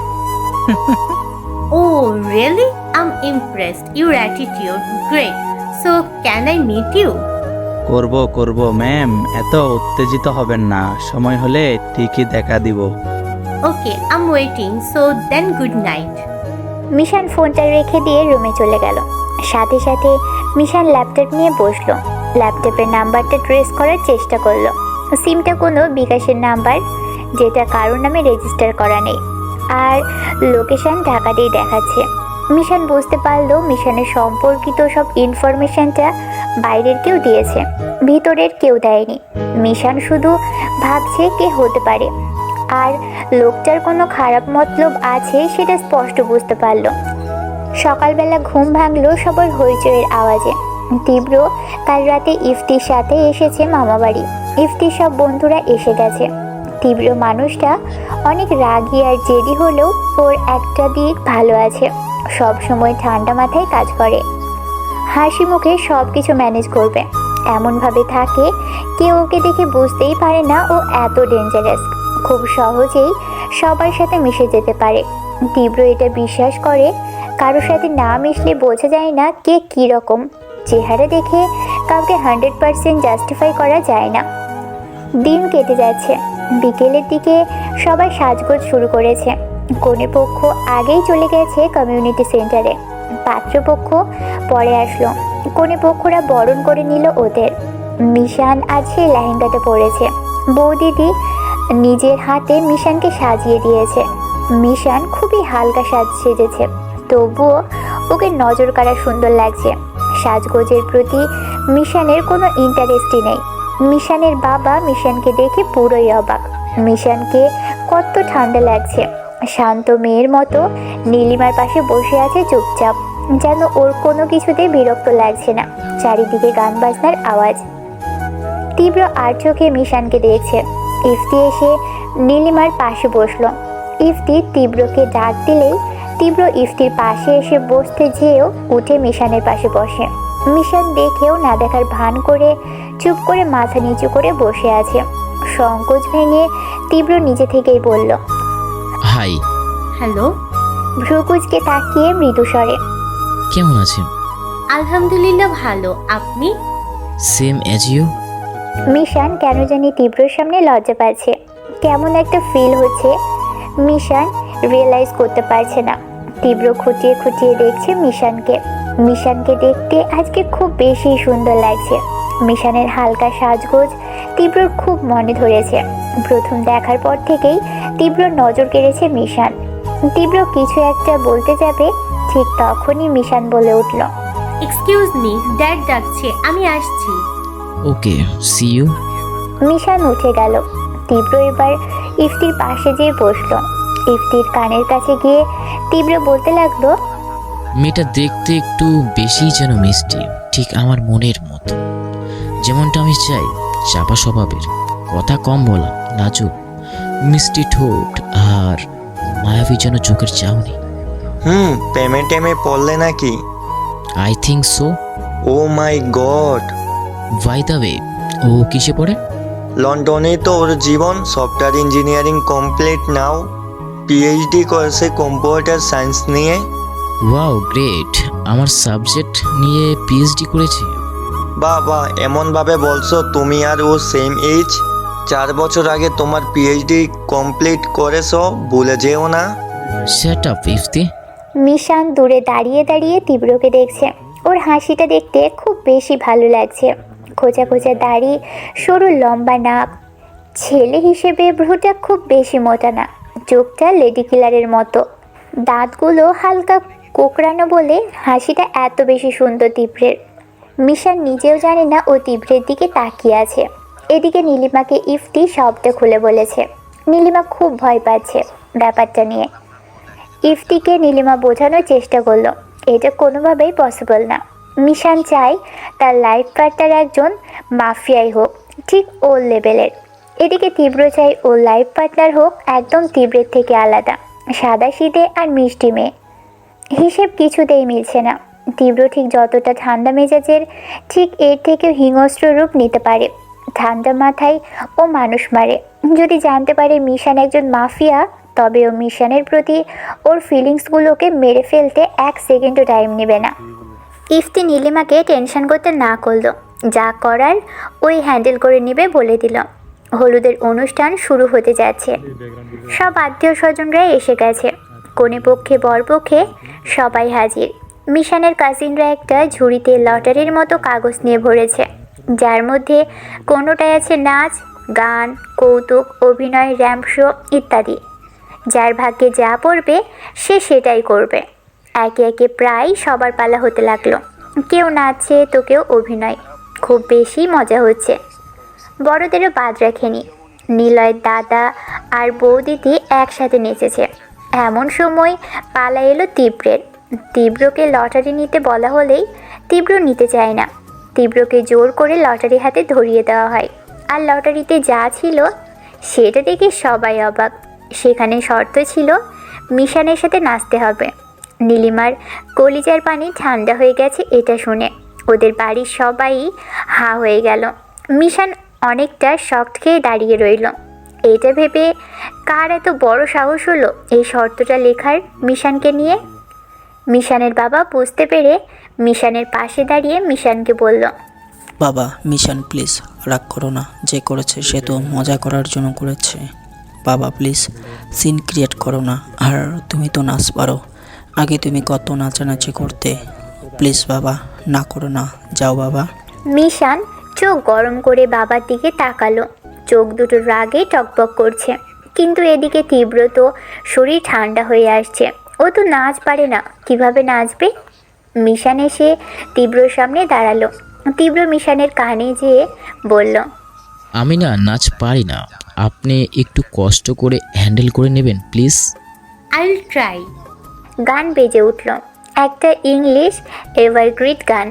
Oh really? I am impressed. Your attitude great. So can I meet you? করব ম্যাম, এত উত্তেজিত হবেন না, সময় হলে ঠিকই দেখা দিব। Okay, I am waiting. So then good night. Mishan ফোনটা রেখে দিয়ে রুমে চলে গেল। সাথে সাথে মিশান ল্যাপটপ নিয়ে বসলো। ল্যাপটপের নাম্বারটা ট্রেস করার চেষ্টা করলো। সিমটা কোনো বিকাশের নাম্বার, যেটা কারোর নামে রেজিস্টার করা নেই, আর লোকেশন ঢাকাতেই দেখাচ্ছে। মিশান বুঝতে পারলো মিশনের সম্পর্কিত সব ইনফরমেশনটা বাইরের কেউ দিয়েছে, ভিতরের কেউ দেয়নি। মিশান শুধু ভাবছে কে হতে পারে, আর লোকটার কোনো খারাপ মতলব আছে সেটা স্পষ্ট বুঝতে পারলো। সকালবেলা ঘুম ভাঙলো সবার হইচইয়ের আওয়াজে। তীব্র কাল রাতে ইফতির সাথে এসেছে মামাবাড়ি। ইফতির সব বন্ধুরা এসে গেছে। তীব্র মানুষটা অনেক রাগী আর জেদি হলেও ওর একটা দিক ভালো আছে, সব সময় ঠান্ডা মাথায় কাজ করে, হাসি মুখে সব কিছু ম্যানেজ করবে। এমনভাবে থাকে কেউ ওকে দেখে বুঝতেই পারে না ও এত ডেঞ্জারাস। খুব সহজেই সবার সাথে মিশে যেতে পারে। তীব্র এটা বিশ্বাস করে কারোর সাথে না মিশলে বোঝা যায় না কে কী রকম। চেহারা দেখে কাউকে 100% জাস্টিফাই করা যায় না। দিন কেটে যাচ্ছে। বিকেলের দিকে সবাই সাজগোজ শুরু করেছে। কনেপক্ষ আগেই চলে গেছে কমিউনিটি সেন্টারে, পাত্রপক্ষ পরে আসলো। কনেপক্ষরা বরণ করে নিল ওদের। মিশান আজ সেই লেহেঙ্গাটা পরেছে। বৌদিদি নিজের হাতে মিশানকে সাজিয়ে দিয়েছে। মিশান খুবই হালকা সেজেছে, তবুও ওকে নজর কাড়া সুন্দর লাগছে। সাজগোজের প্রতি মিশানের কোনো ইন্টারেস্টই নেই। মিশানের বাবা মিশানকে দেখে পুরোই অবাক। মিশানকে কত ঠান্ডা লাগছে। শান্ত মেয়ের মতো নীলিমার পাশে বসে আছে চুপচাপ, যেন ওর কোনো কিছুতে বিরক্ত লাগছে না। চারিদিকে গান বাজনার আওয়াজ। তীব্র আর চোখে মিশানকে দেখছে। ইফতি এসে নীলিমার পাশে বসলো। ইফতি তীব্রকে ডাক দিলেই তীব্র ইফতির পাশে এসে বসতে যেয়েও উঠে মিশানের পাশে বসে। মিশান দেখেও না দেখার ভান করে চুপ করে মাথা নিচু করে বসে আছে। সংকোচ ভেঙে তীব্র নিজে থেকেই বলল, হাই। হ্যালো। ভ্রুকুচকে তাকিয়ে মৃদুস্বরে, কেমন আছেন? আলহামদুলিল্লাহ ভালো। আপনি? Same as you. মিশান কেন জানি তীব্রর সামনে লজ্জা পাচ্ছে। কেমন একটা ফিল হচ্ছে মিশান রিয়েলাইজ করতে পারছে না। তীব্র খুঁটিয়ে খুঁটিয়ে দেখছে মিশানকে। মিশানকে দেখতে আজকে খুব বেশি সুন্দর লাগছে। মিশানের হালকা সাজগোজ তীব্রর খুব মনে ধরেছে। প্রথম দেখার পর থেকেই তীব্র নজর কেড়েছে মিশান। তীব্র কিছু একটা বলতে যাবে, ঠিক তখনই মিশান বলে উঠল, এক্সকিউজ মি, ড্যাড ডাকছে, আমি আসছি। ওকে, সি ইউ। মিশান উঠে গেল। তীব্র এবার ইফতির পাশে যেয়ে বসলো। ইফতির কানের কাছে গিয়ে তীব্র বলতে লাগলো, মেয়েটা দেখতে একটু বেশি যেন মিষ্টি, ঠিক আমার মনের মতো, যেমনটা আমি চাই। চাপা স্বভাবের, কথা কম বলা, লাজুক, মিষ্টি ঠোঁট আর মায়াবী যেন চোখের চাউনি। প্রেমে টেমে পড়লে নাকি? I think so. Oh my God. By the way, ও কিসে পড়ে? লন্ডনে তো ওর জীবন। Software engineering complete now, PhD করছে কম্পিউটার সায়েন্স নিয়ে। ওয়াও গ্রেট, আমার সাবজেক্ট নিয়ে পিএইচডি করেছে। বাবা, এমনভাবে বলছো তুমি আর ও সেম এজ। 4 বছর আগে তোমার পিএইচডি কমপ্লিট করেছো, ভুলে যেও না। Shut up Ifti. মিশান দূরে দাঁড়িয়ে দাঁড়িয়ে তীব্রকে দেখছে। ওর হাসিটা দেখতে খুব বেশি ভালো লাগছে। খোঁচা খোঁচা দাড়ি, সরু লম্বা নাক, ছেলে হিসেবে ভ্রুটা খুব বেশি মোটা না, চোখটা লেডি কিলারের মতো, দাঁতগুলো হালকা কোকড়ানো বলে হাসিটা এত বেশি সুন্দর তীব্রের। মিশান নিজেও জানে না ও তীব্রের দিকে তাকিয়ে আছে। এদিকে নীলিমাকে ইফতি সবটা খুলে বলেছে। নীলিমা খুব ভয় পাচ্ছে ব্যাপারটা নিয়ে। ইফতিকে নীলিমা বোঝানোর চেষ্টা করলো এটা কোনোভাবেই পসিবল না। মিশান চায় তার লাইফ পার্টনার একজন মাফিয়াই হোক, ঠিক ওর লেভেলের। এদিকে তীব্র চাই ওর লাইফ পার্টনার হোক একদম তীব্রের থেকে আলাদা, সাদাসিধে আর মিষ্টি মেয়ে। হিসেব কিছুতেই মিলছে না। তীব্র ঠিক যতটা ঠান্ডা মেজাজের, ঠিক এর থেকেও হিংস্র রূপ নিতে পারে। ঠান্ডা মাথায় ও মানুষ মারে। যদি জানতে পারে মিশান একজন মাফিয়া, তবে ও মিশানের প্রতি ওর ফিলিংসগুলোকে মেরে ফেলতে 1 সেকেন্ডও টাইম নেবে না। ইফতি নীলিমাকে টেনশন করতে না করলো, যা করার ওই হ্যান্ডেল করে নেবে বলে দিল। হলুদের অনুষ্ঠান শুরু হতে যাচ্ছে। সব আত্মীয় স্বজনরা এসে গেছে। কনে পক্ষে বরপক্ষে সবাই হাজির। মিশানের কাজিনরা একটা ঝুড়িতে লটারির মতো কাগজ নিয়ে ভরেছে, যার মধ্যে কোনোটায় আছে নাচ, গান, কৌতুক, অভিনয়, র্যাম্প শো ইত্যাদি। যার ভাগ্যে যা পড়বে সে সেটাই করবে। একে একে প্রায় সবার পালা হতে লাগলো। কেউ নাচছে তো কেউ অভিনয়। খুব বেশি মজা হচ্ছে। বড়দেরও বাদ রাখেনি। নিলয়ের দাদা আর বৌদিদি একসাথে নেচেছে। এমন সময় পালা এলো তীব্রের। তীব্রকে লটারি নিতে বলা হলেই তীব্র নিতে চায় না। তীব্রকে জোর করে লটারি হাতে ধরিয়ে দেওয়া হয়। আর লটারিতে যা ছিল সেটা দেখে সবাই অবাক। সেখানে শর্ত ছিল মিশানের সাথে নাচতে হবে। নীলিমার কলিজার পানি ঠান্ডা হয়ে গেছে এটা শুনে। ওদের বাড়ির সবাই হা হয়ে গেল। মিশান অনেকটা শক্ট খেয়ে দাঁড়িয়ে রইল। এটা ভেবে কার এত বড় সাহস হলো এই শর্তটা লেখার মিশানকে নিয়ে। মিশানের বাবা বুঝতে পেরে মিশানের পাশে দাঁড়িয়ে মিশানকে বলল, বাবা মিশান প্লিজ রাগ করো না, যে করেছে সে তো মজা করার জন্য করেছে। বাবা প্লিজ সিন ক্রিয়েট করো না। আর তুমি তো নাচ পারো, আগে তুমি কত নাচানাচি করতে। প্লিজ বাবা না করো না, যাও বাবা। মিশান চোখ গরম করে বাবার দিকে তাকালো। চোখ দুটো রাগে টকবক করছে। কিন্তু এদিকে তীব্র তো শরীর ঠান্ডা হয়ে আসছে। ও তো নাচ পারে না, কিভাবে নাচবে? মিশান এসে তীব্রর সামনে দাঁড়ালো। তীব্র মিশানের কানে যেয়ে বলল, আমি না নাচ পারি না, আপনি একটু কষ্ট করে হ্যান্ডেল করে নেবেন প্লিজ। আইল ট্রাই। গান বেজে উঠল। একটা ইংলিশ এভারগ্রিন গান,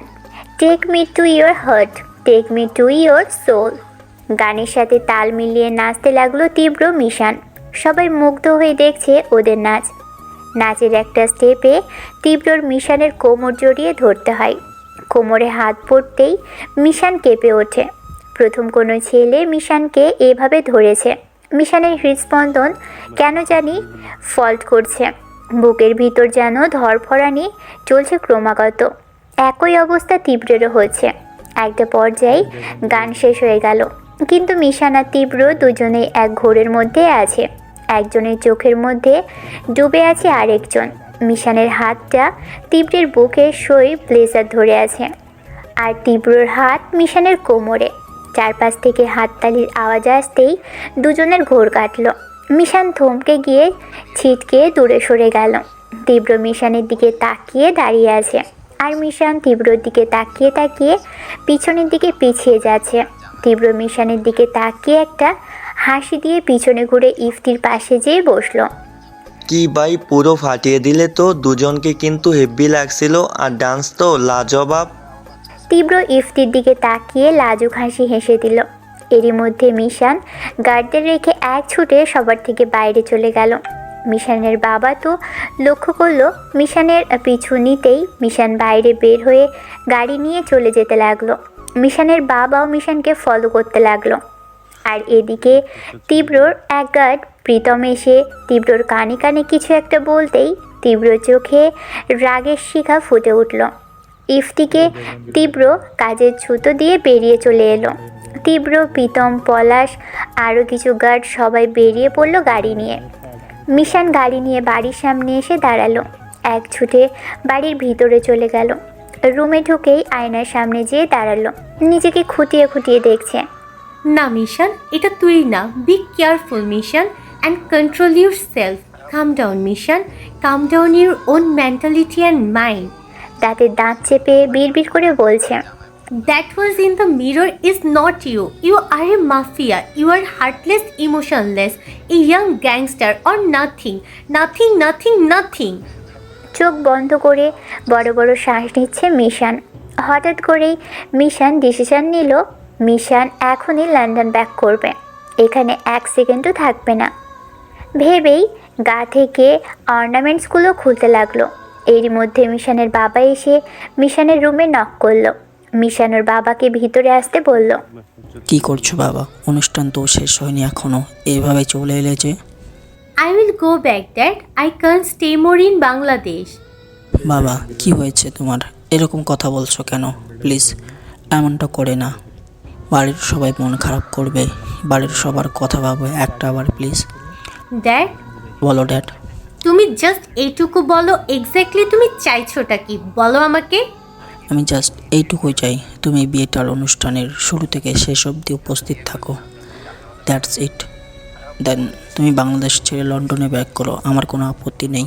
take me to your heart, take me to your soul. গানের সাথে তাল মিলিয়ে নাচতে লাগলো তীব্র মিশান। সবাই মুগ্ধ হয়ে দেখছে ওদের নাচ। নাচের একটা স্টেপে তীব্রর মিশানের কোমর জড়িয়ে ধরতে হয়। কোমরে হাত পড়তেই মিশান কেঁপে ওঠে। প্রথম কোনো ছেলে মিশানকে এভাবে ধরেছে। মিশানের হৃদস্পন্দন কেন জানি ফল্ট করছে। বুকের ভিতর যেন ধরফরানি চলছে ক্রমাগত। একই অবস্থা তীব্রেরও হচ্ছে। একটা পর্যায়ে গান শেষ হয়ে গেল। কিন্তু মিশান আর তীব্র দুজনেই এক ঘোরের মধ্যে আছে। একজনের চোখের মধ্যে ডুবে আছে আরেকজন। মিশানের হাতটা তীব্রের বুকের সই ব্লেজার ধরে আছে, আর তীব্রর হাত মিশানের কোমরে। চারপাশ থেকে হাততালির আওয়াজ আসতেই দুজনের ঘোর কাটল। মিশান থমকে গিয়ে ছিটকে দূরে সরে গেল। তীব্র মিশানের দিকে তাকিয়ে দাঁড়িয়ে আছে, আর মিশান তীব্রর দিকে তাকিয়ে তাকিয়ে পিছনের দিকে পিছিয়ে যাচ্ছে। তীব্র মিশানের দিকে তাকিয়ে একটা হাসি দিয়ে পিছনে ঘুরে ইফতির পাশে যেয়ে বসলো। কি ভাই পুরো ফাটিয়ে দিলে তো, দুজনকে কিন্তু হেভি লাগছিল, আর ডান্স তো লাজবাব। তীব্র ইফতির দিকে তাকিয়ে লাজুক হাসি হেসে দিল। এরই মধ্যে মিশান গার্ডদের রেখে এক ছুটে সবার থেকে বাইরে চলে গেল। মিশানের বাবা তো লক্ষ্য করলো মিশানের পিছু নিতেই মিশান বাইরে বের হয়ে গাড়ি নিয়ে চলে যেতে লাগলো। মিশানের বাবাও মিশানকে ফলো করতে লাগলো। আর এদিকে তীব্রর এক গার্ড প্রীতম এসে তীব্রর কানে কানে কিছু একটা বলতেই তীব্র চোখে রাগের শিখা ফুটে উঠল। ইফতিকে তীব্র কাজের ছুতো দিয়ে বেরিয়ে চলে এলো। তীব্র, প্রীতম, পলাশ আরও কিছু গার্ড সবাই বেরিয়ে পড়লো গাড়ি নিয়ে। মিশান গাড়ি নিয়ে বাড়ির সামনে এসে দাঁড়ালো। এক ছুটে বাড়ির ভিতরে চলে গেল। রুমে ঢুকেই আয়নার সামনে যেয়ে দাঁড়ালো। নিজেকে খুঁটিয়ে খুঁটিয়ে দেখছে। না মিশান, এটা তুই না। Be careful Mishan and control yourself. Calm down Mishan, calm down your own mentality and mind. দাঁতের দাঁত চেপে বিড়বিড় করে বলছে, That was in the mirror is not you. You are a mafia. You are heartless, emotionless, a young gangster or nothing. Nothing, nothing, nothing. চোখ বন্ধ করে বড় বড় শ্বাস নিচ্ছে মিশান। হঠাৎ করেই মিশান ডিসিশন নিল মিশান এখনই লন্ডন ব্যাক করবে, এখানে 1 সেকেন্ডও থাকবে না। ভেবেই গা থেকে অর্নামেন্টসগুলো খুলতে লাগলো। এরই মধ্যে মিশানের বাবা এসে মিশানের রুমে নক করলো। মিশান ওর বাবাকে ভিতরে আসতে বলল। কি করছো বাবা? অনুষ্ঠান তো শেষ হয়নি এখনো, এভাবে চলে এলে যে? I will go back, Dad. I can't stay more in Bangladesh. বাবা কি হয়েছে তোমার? এরকম কথা বলছো কেন? প্লিজ এমনটা করে না, বাড়ির সবাই মন খারাপ করবে, বাড়ির সবার কথা ভাবে একটা বার প্লিজ। Dad, বলো ড্যাড। তুমি জাস্ট এইটুকু বলো, এক্স্যাক্টলি তুমি চাইছোটা কি বলো আমাকে। আমি জাস্ট এইটুকুই চাই, তুমি বিয়েটার অনুষ্ঠানের শুরু থেকে শেষ অবধি উপস্থিত থাকো, দ্যাটস ইট। দেন তুমি বাংলাদেশ ছেড়ে লন্ডনে ব্যাক করো, আমার কোনো আপত্তি নেই।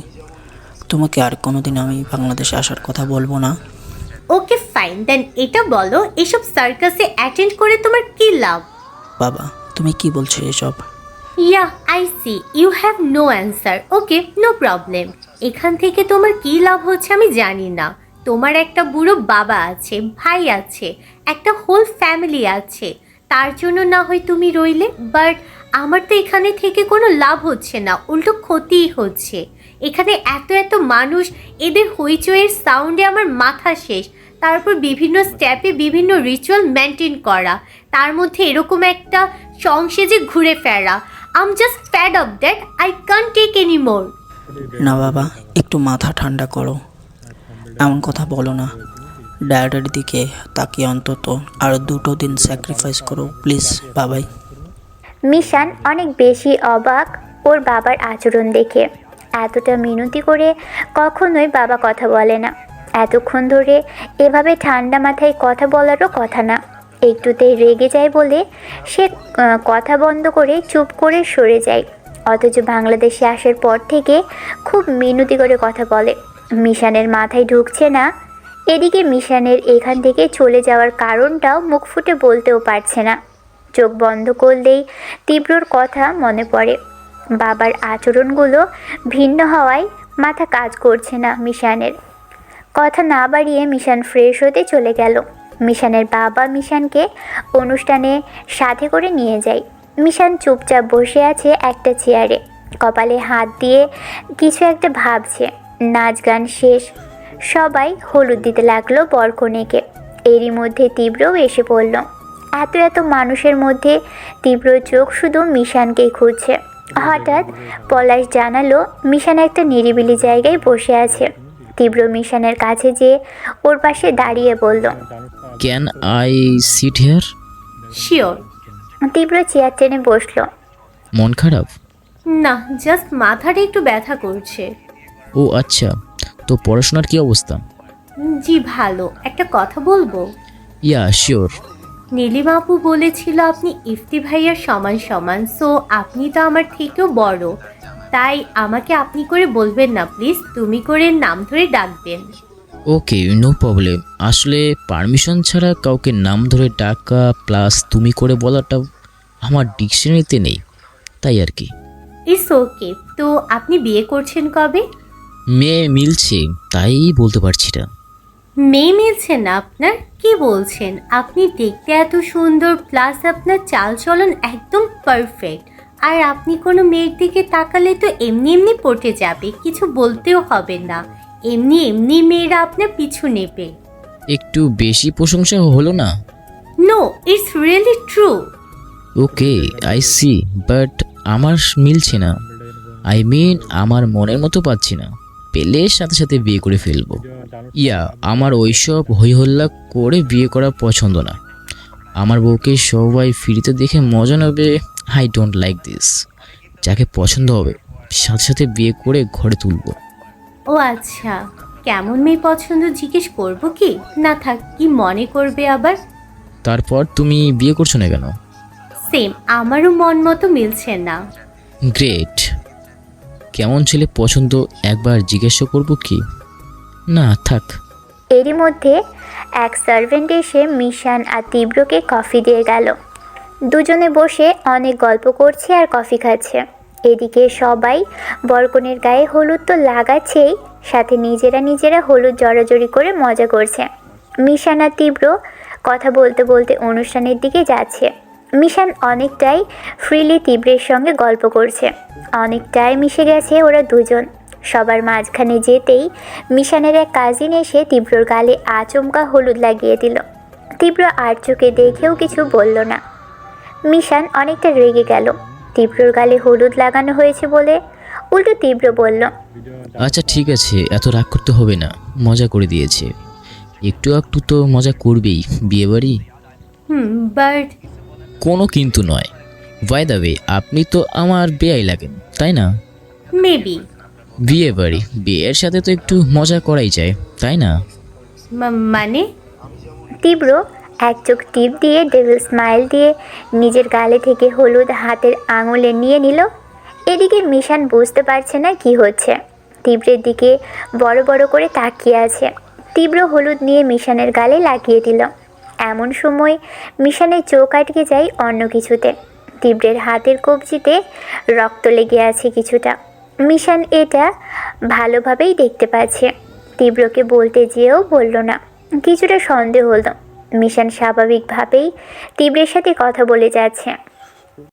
তোমাকে আর কোনোদিন আমি বাংলাদেশে আসার কথা বলবো না। ওকে ফাইন, দেন এটা বলো এসব সার্কাসে অ্যাটেন্ড করে তোমার কি লাভ? বাবা তুমি কি বলছো এসব? Yeah I see you have no answer. Okay no problem. এখান থেকে তোমার কি লাভ হচ্ছে আমি জানি না। তোমার একটা বুড়ো বাবা আছে, ভাই আছে, একটা হোল ফ্যামিলি আছে, তার জন্য না হয় তুমি রইলে, বাট আমার তো এখানে থেকে কোনো লাভ হচ্ছে না, উল্টো ক্ষতিই হচ্ছে। এখানে এত এত মানুষ, এদের হইচইয়ের সাউন্ডে আমার মাথা শেষ। তারপর বিভিন্ন স্টেপে বিভিন্ন রিচুয়াল মেনটেন করা, তার মধ্যে এরকম একটা সংসেজে ঘুরে ফেরা। I am just fed of that, I can't take any more. না বাবা একটু মাথা ঠান্ডা করো, এমন কথা বলো না। ড্যাডের দিকে তাকিয়ে অন্তত আর 2 দিন স্যাক্রিফাইস করো প্লিজ বাবাই। মিশান অনেক বেশি অবাক ওর বাবার আচরণ দেখে। এতটা মিনতি করে কখনোই বাবা কথা বলে না। এতক্ষণ ধরে এভাবে ঠান্ডা মাথায় কথা বলারও কথা না। একটুতেই রেগে যায় বলে সে কথা বন্ধ করে চুপ করে সরে যায়, অথচ বাংলাদেশে আসার পর থেকে খুব মিনতি করে কথা বলে। মিশানের মাথায় ঢুকছে না। এদিকে মিশানের এখান থেকে চলে যাওয়ার কারণটাও মুখ ফুটে বলতেও পারছে না। চোখ বন্ধ করলেই তীব্রর কথা মনে পড়ে। বাবার আচরণগুলো ভিন্ন হওয়ায় মাথা কাজ করছে না মিশানের। কথা না বাড়িয়ে মিশান ফ্রেশ হতে চলে গেল। মিশানের বাবা মিশানকে অনুষ্ঠানে সাথে করে নিয়ে যায়। মিশান চুপচাপ বসে আছে একটা চেয়ারে, কপালে হাত দিয়ে কিছু একটা ভাবছে। নাচ গান শেষ, সবাই হলুদ দিতে লাগলো বরকনেকে। এরই মধ্যে তীব্রও এসে পড়ল। এত এত মানুষের মধ্যে তীব্র চোখ শুধু মিশানকেই খুঁজছে। হঠাৎ পলাশ জানালো মিশান একটা নিরিবিলি জায়গায় বসে আছে। তীব্র মিশানের কাছে যেয়ে ওর পাশে দাঁড়িয়ে বলল, can I sit here? Sure. তীব্র চেয়ার টেনে বসলো। মন খারাপ? না, জাস্ট মাথাটা একটু ব্যথা করছে। ও আচ্ছা, তো পড়াশোনার কি অবস্থা? জি ভালো। একটা কথা বলবো? Yeah sure. নীলিমা আপু বলেছিল আপনি ইফতি ভাইয়ার সমান সমান, সো আপনি তো আমার থেকেও বড়, তাই আমাকে আপনি করে বলবেন না প্লিজ, তুমি করে নাম ধরে ডাকবেন। Okay no problem. আসলে পারমিশন ছাড়া কাউকে নাম ধরে ডাকা প্লাস তুমি করে বলাটা আমার ডিকশনারিতে নেই, তাই আর কি। It's okay. তো আপনি বিয়ে করছেন কবে? মেয়ে মিলছে তাই বলতে পারছি না। মেয়ে মিলছে না আপনার? কি বলছেন? আপনি দেখতে এত সুন্দর, প্লাস আপনার চালচলন একদম পারফেক্ট। আর আপনি কোনো মেয়ের দিকে তাকালে তো এমনি এমনি পটে যাবে, কিছু বলতেও হবে না, এমনি এমনি মেয়েরা আপনার পিছু নেবে। একটু বেশি প্রশংসা হলো না? No, it's really true. Okay I see, but আমার মিলছে না। আই মিন আমার মনের মতো পাচ্ছি না, পেলে সাথে সাথে বিয়ে করে ফেলবো। ইয়া আমার ওইসব হইহল্লা করে বিয়ে করা পছন্দ না। আমার বউকে সবাই ফ্রিতে দেখে মজা নেবে, আই ডোন্ট লাইক দিস। যাকে পছন্দ হবে সাথে সাথে বিয়ে করে ঘরে তুলবো। ও আচ্ছা, কেমন মেয়ে পছন্দ জিজ্ঞেস করবো কি? না থাক, কি মনে করবে আবার। তারপর তুমি বিয়ে করছো না কেন? সেম, আমারও মন মতো মিলছে না। গ্রেট। কেমন ছেলে পছন্দ একবার জিজ্ঞাসা করব কি? না থাক। এরই মধ্যে এক সার্ভেন্ট এসে মিশান আর তীব্রকে কফি দিয়ে গেল। দুজনে বসে অনেক গল্প করছে আর কফি খাচ্ছে। এদিকে সবাই বরকনের গায়ে হলুদ তো লাগাচ্ছেই, সাথে নিজেরা হলুদ জড়াজড়ি করে মজা করছে। মিশান আর তীব্র কথা বলতে বলতে অনুষ্ঠানের দিকে যাচ্ছে। মিশান অনেকটাই ফ্রিলি তীব্রের সঙ্গে গল্প করছে, অনেকটাই মিশে গেছে ওরা দুজন। সবার মাঝখানে যেতেই মিশানের এক কাজিন এসে তীব্রর গালে আচমকা হলুদ লাগিয়ে দিল। তীব্র আর চোখে দেখেও কিছু বলল না। মিশান অনেকটা রেগে গেল তীব্রর গালে হলুদ লাগানো হয়েছে বলে। উল্টো তীব্র বলল, আচ্ছা ঠিক আছে, এত রাগ করতে হবে না, মজা করে দিয়েছে। একটু একটু তো মজা করবেই, বিয়েবাড়ি। বাট কোনো কিন্তু নয়। বাই দ্য ওয়ে, আপনি তো আমার বেয়াই লাগেন, তাই না? মেবি। বিয়েবাড়ি, বিয়ের সাথে তো একটু মজা করাই যায়, তাই না? মানে? তীব্র এক চোখ টিপ দিয়ে ডেভিল স্মাইল দিয়ে নিজের গালে থেকে হলুদ হাতের আঙুলে নিয়ে নিল। এদিকে মিশান বুঝতে পারছে না কি হচ্ছে, তীব্রের দিকে বড় বড় করে তাকিয়ে আছে। তীব্র হলুদ নিয়ে মিশানের গালে লাগিয়ে দিল। এমন সময় মিশানের চোখ আটকে যায় অন্য কিছুতে। তীব্রের হাতের কবজিতে রক্ত লেগে আছে কিছুটা। মিশান এটা ভালোভাবেই দেখতে পাচ্ছে। তীব্রকে বলতে যেয়েও বলল না, কিছুটা সন্দেহ হলো। মিশান স্বাভাবিকভাবেই তীব্রের সাথে কথা বলে যাচ্ছে।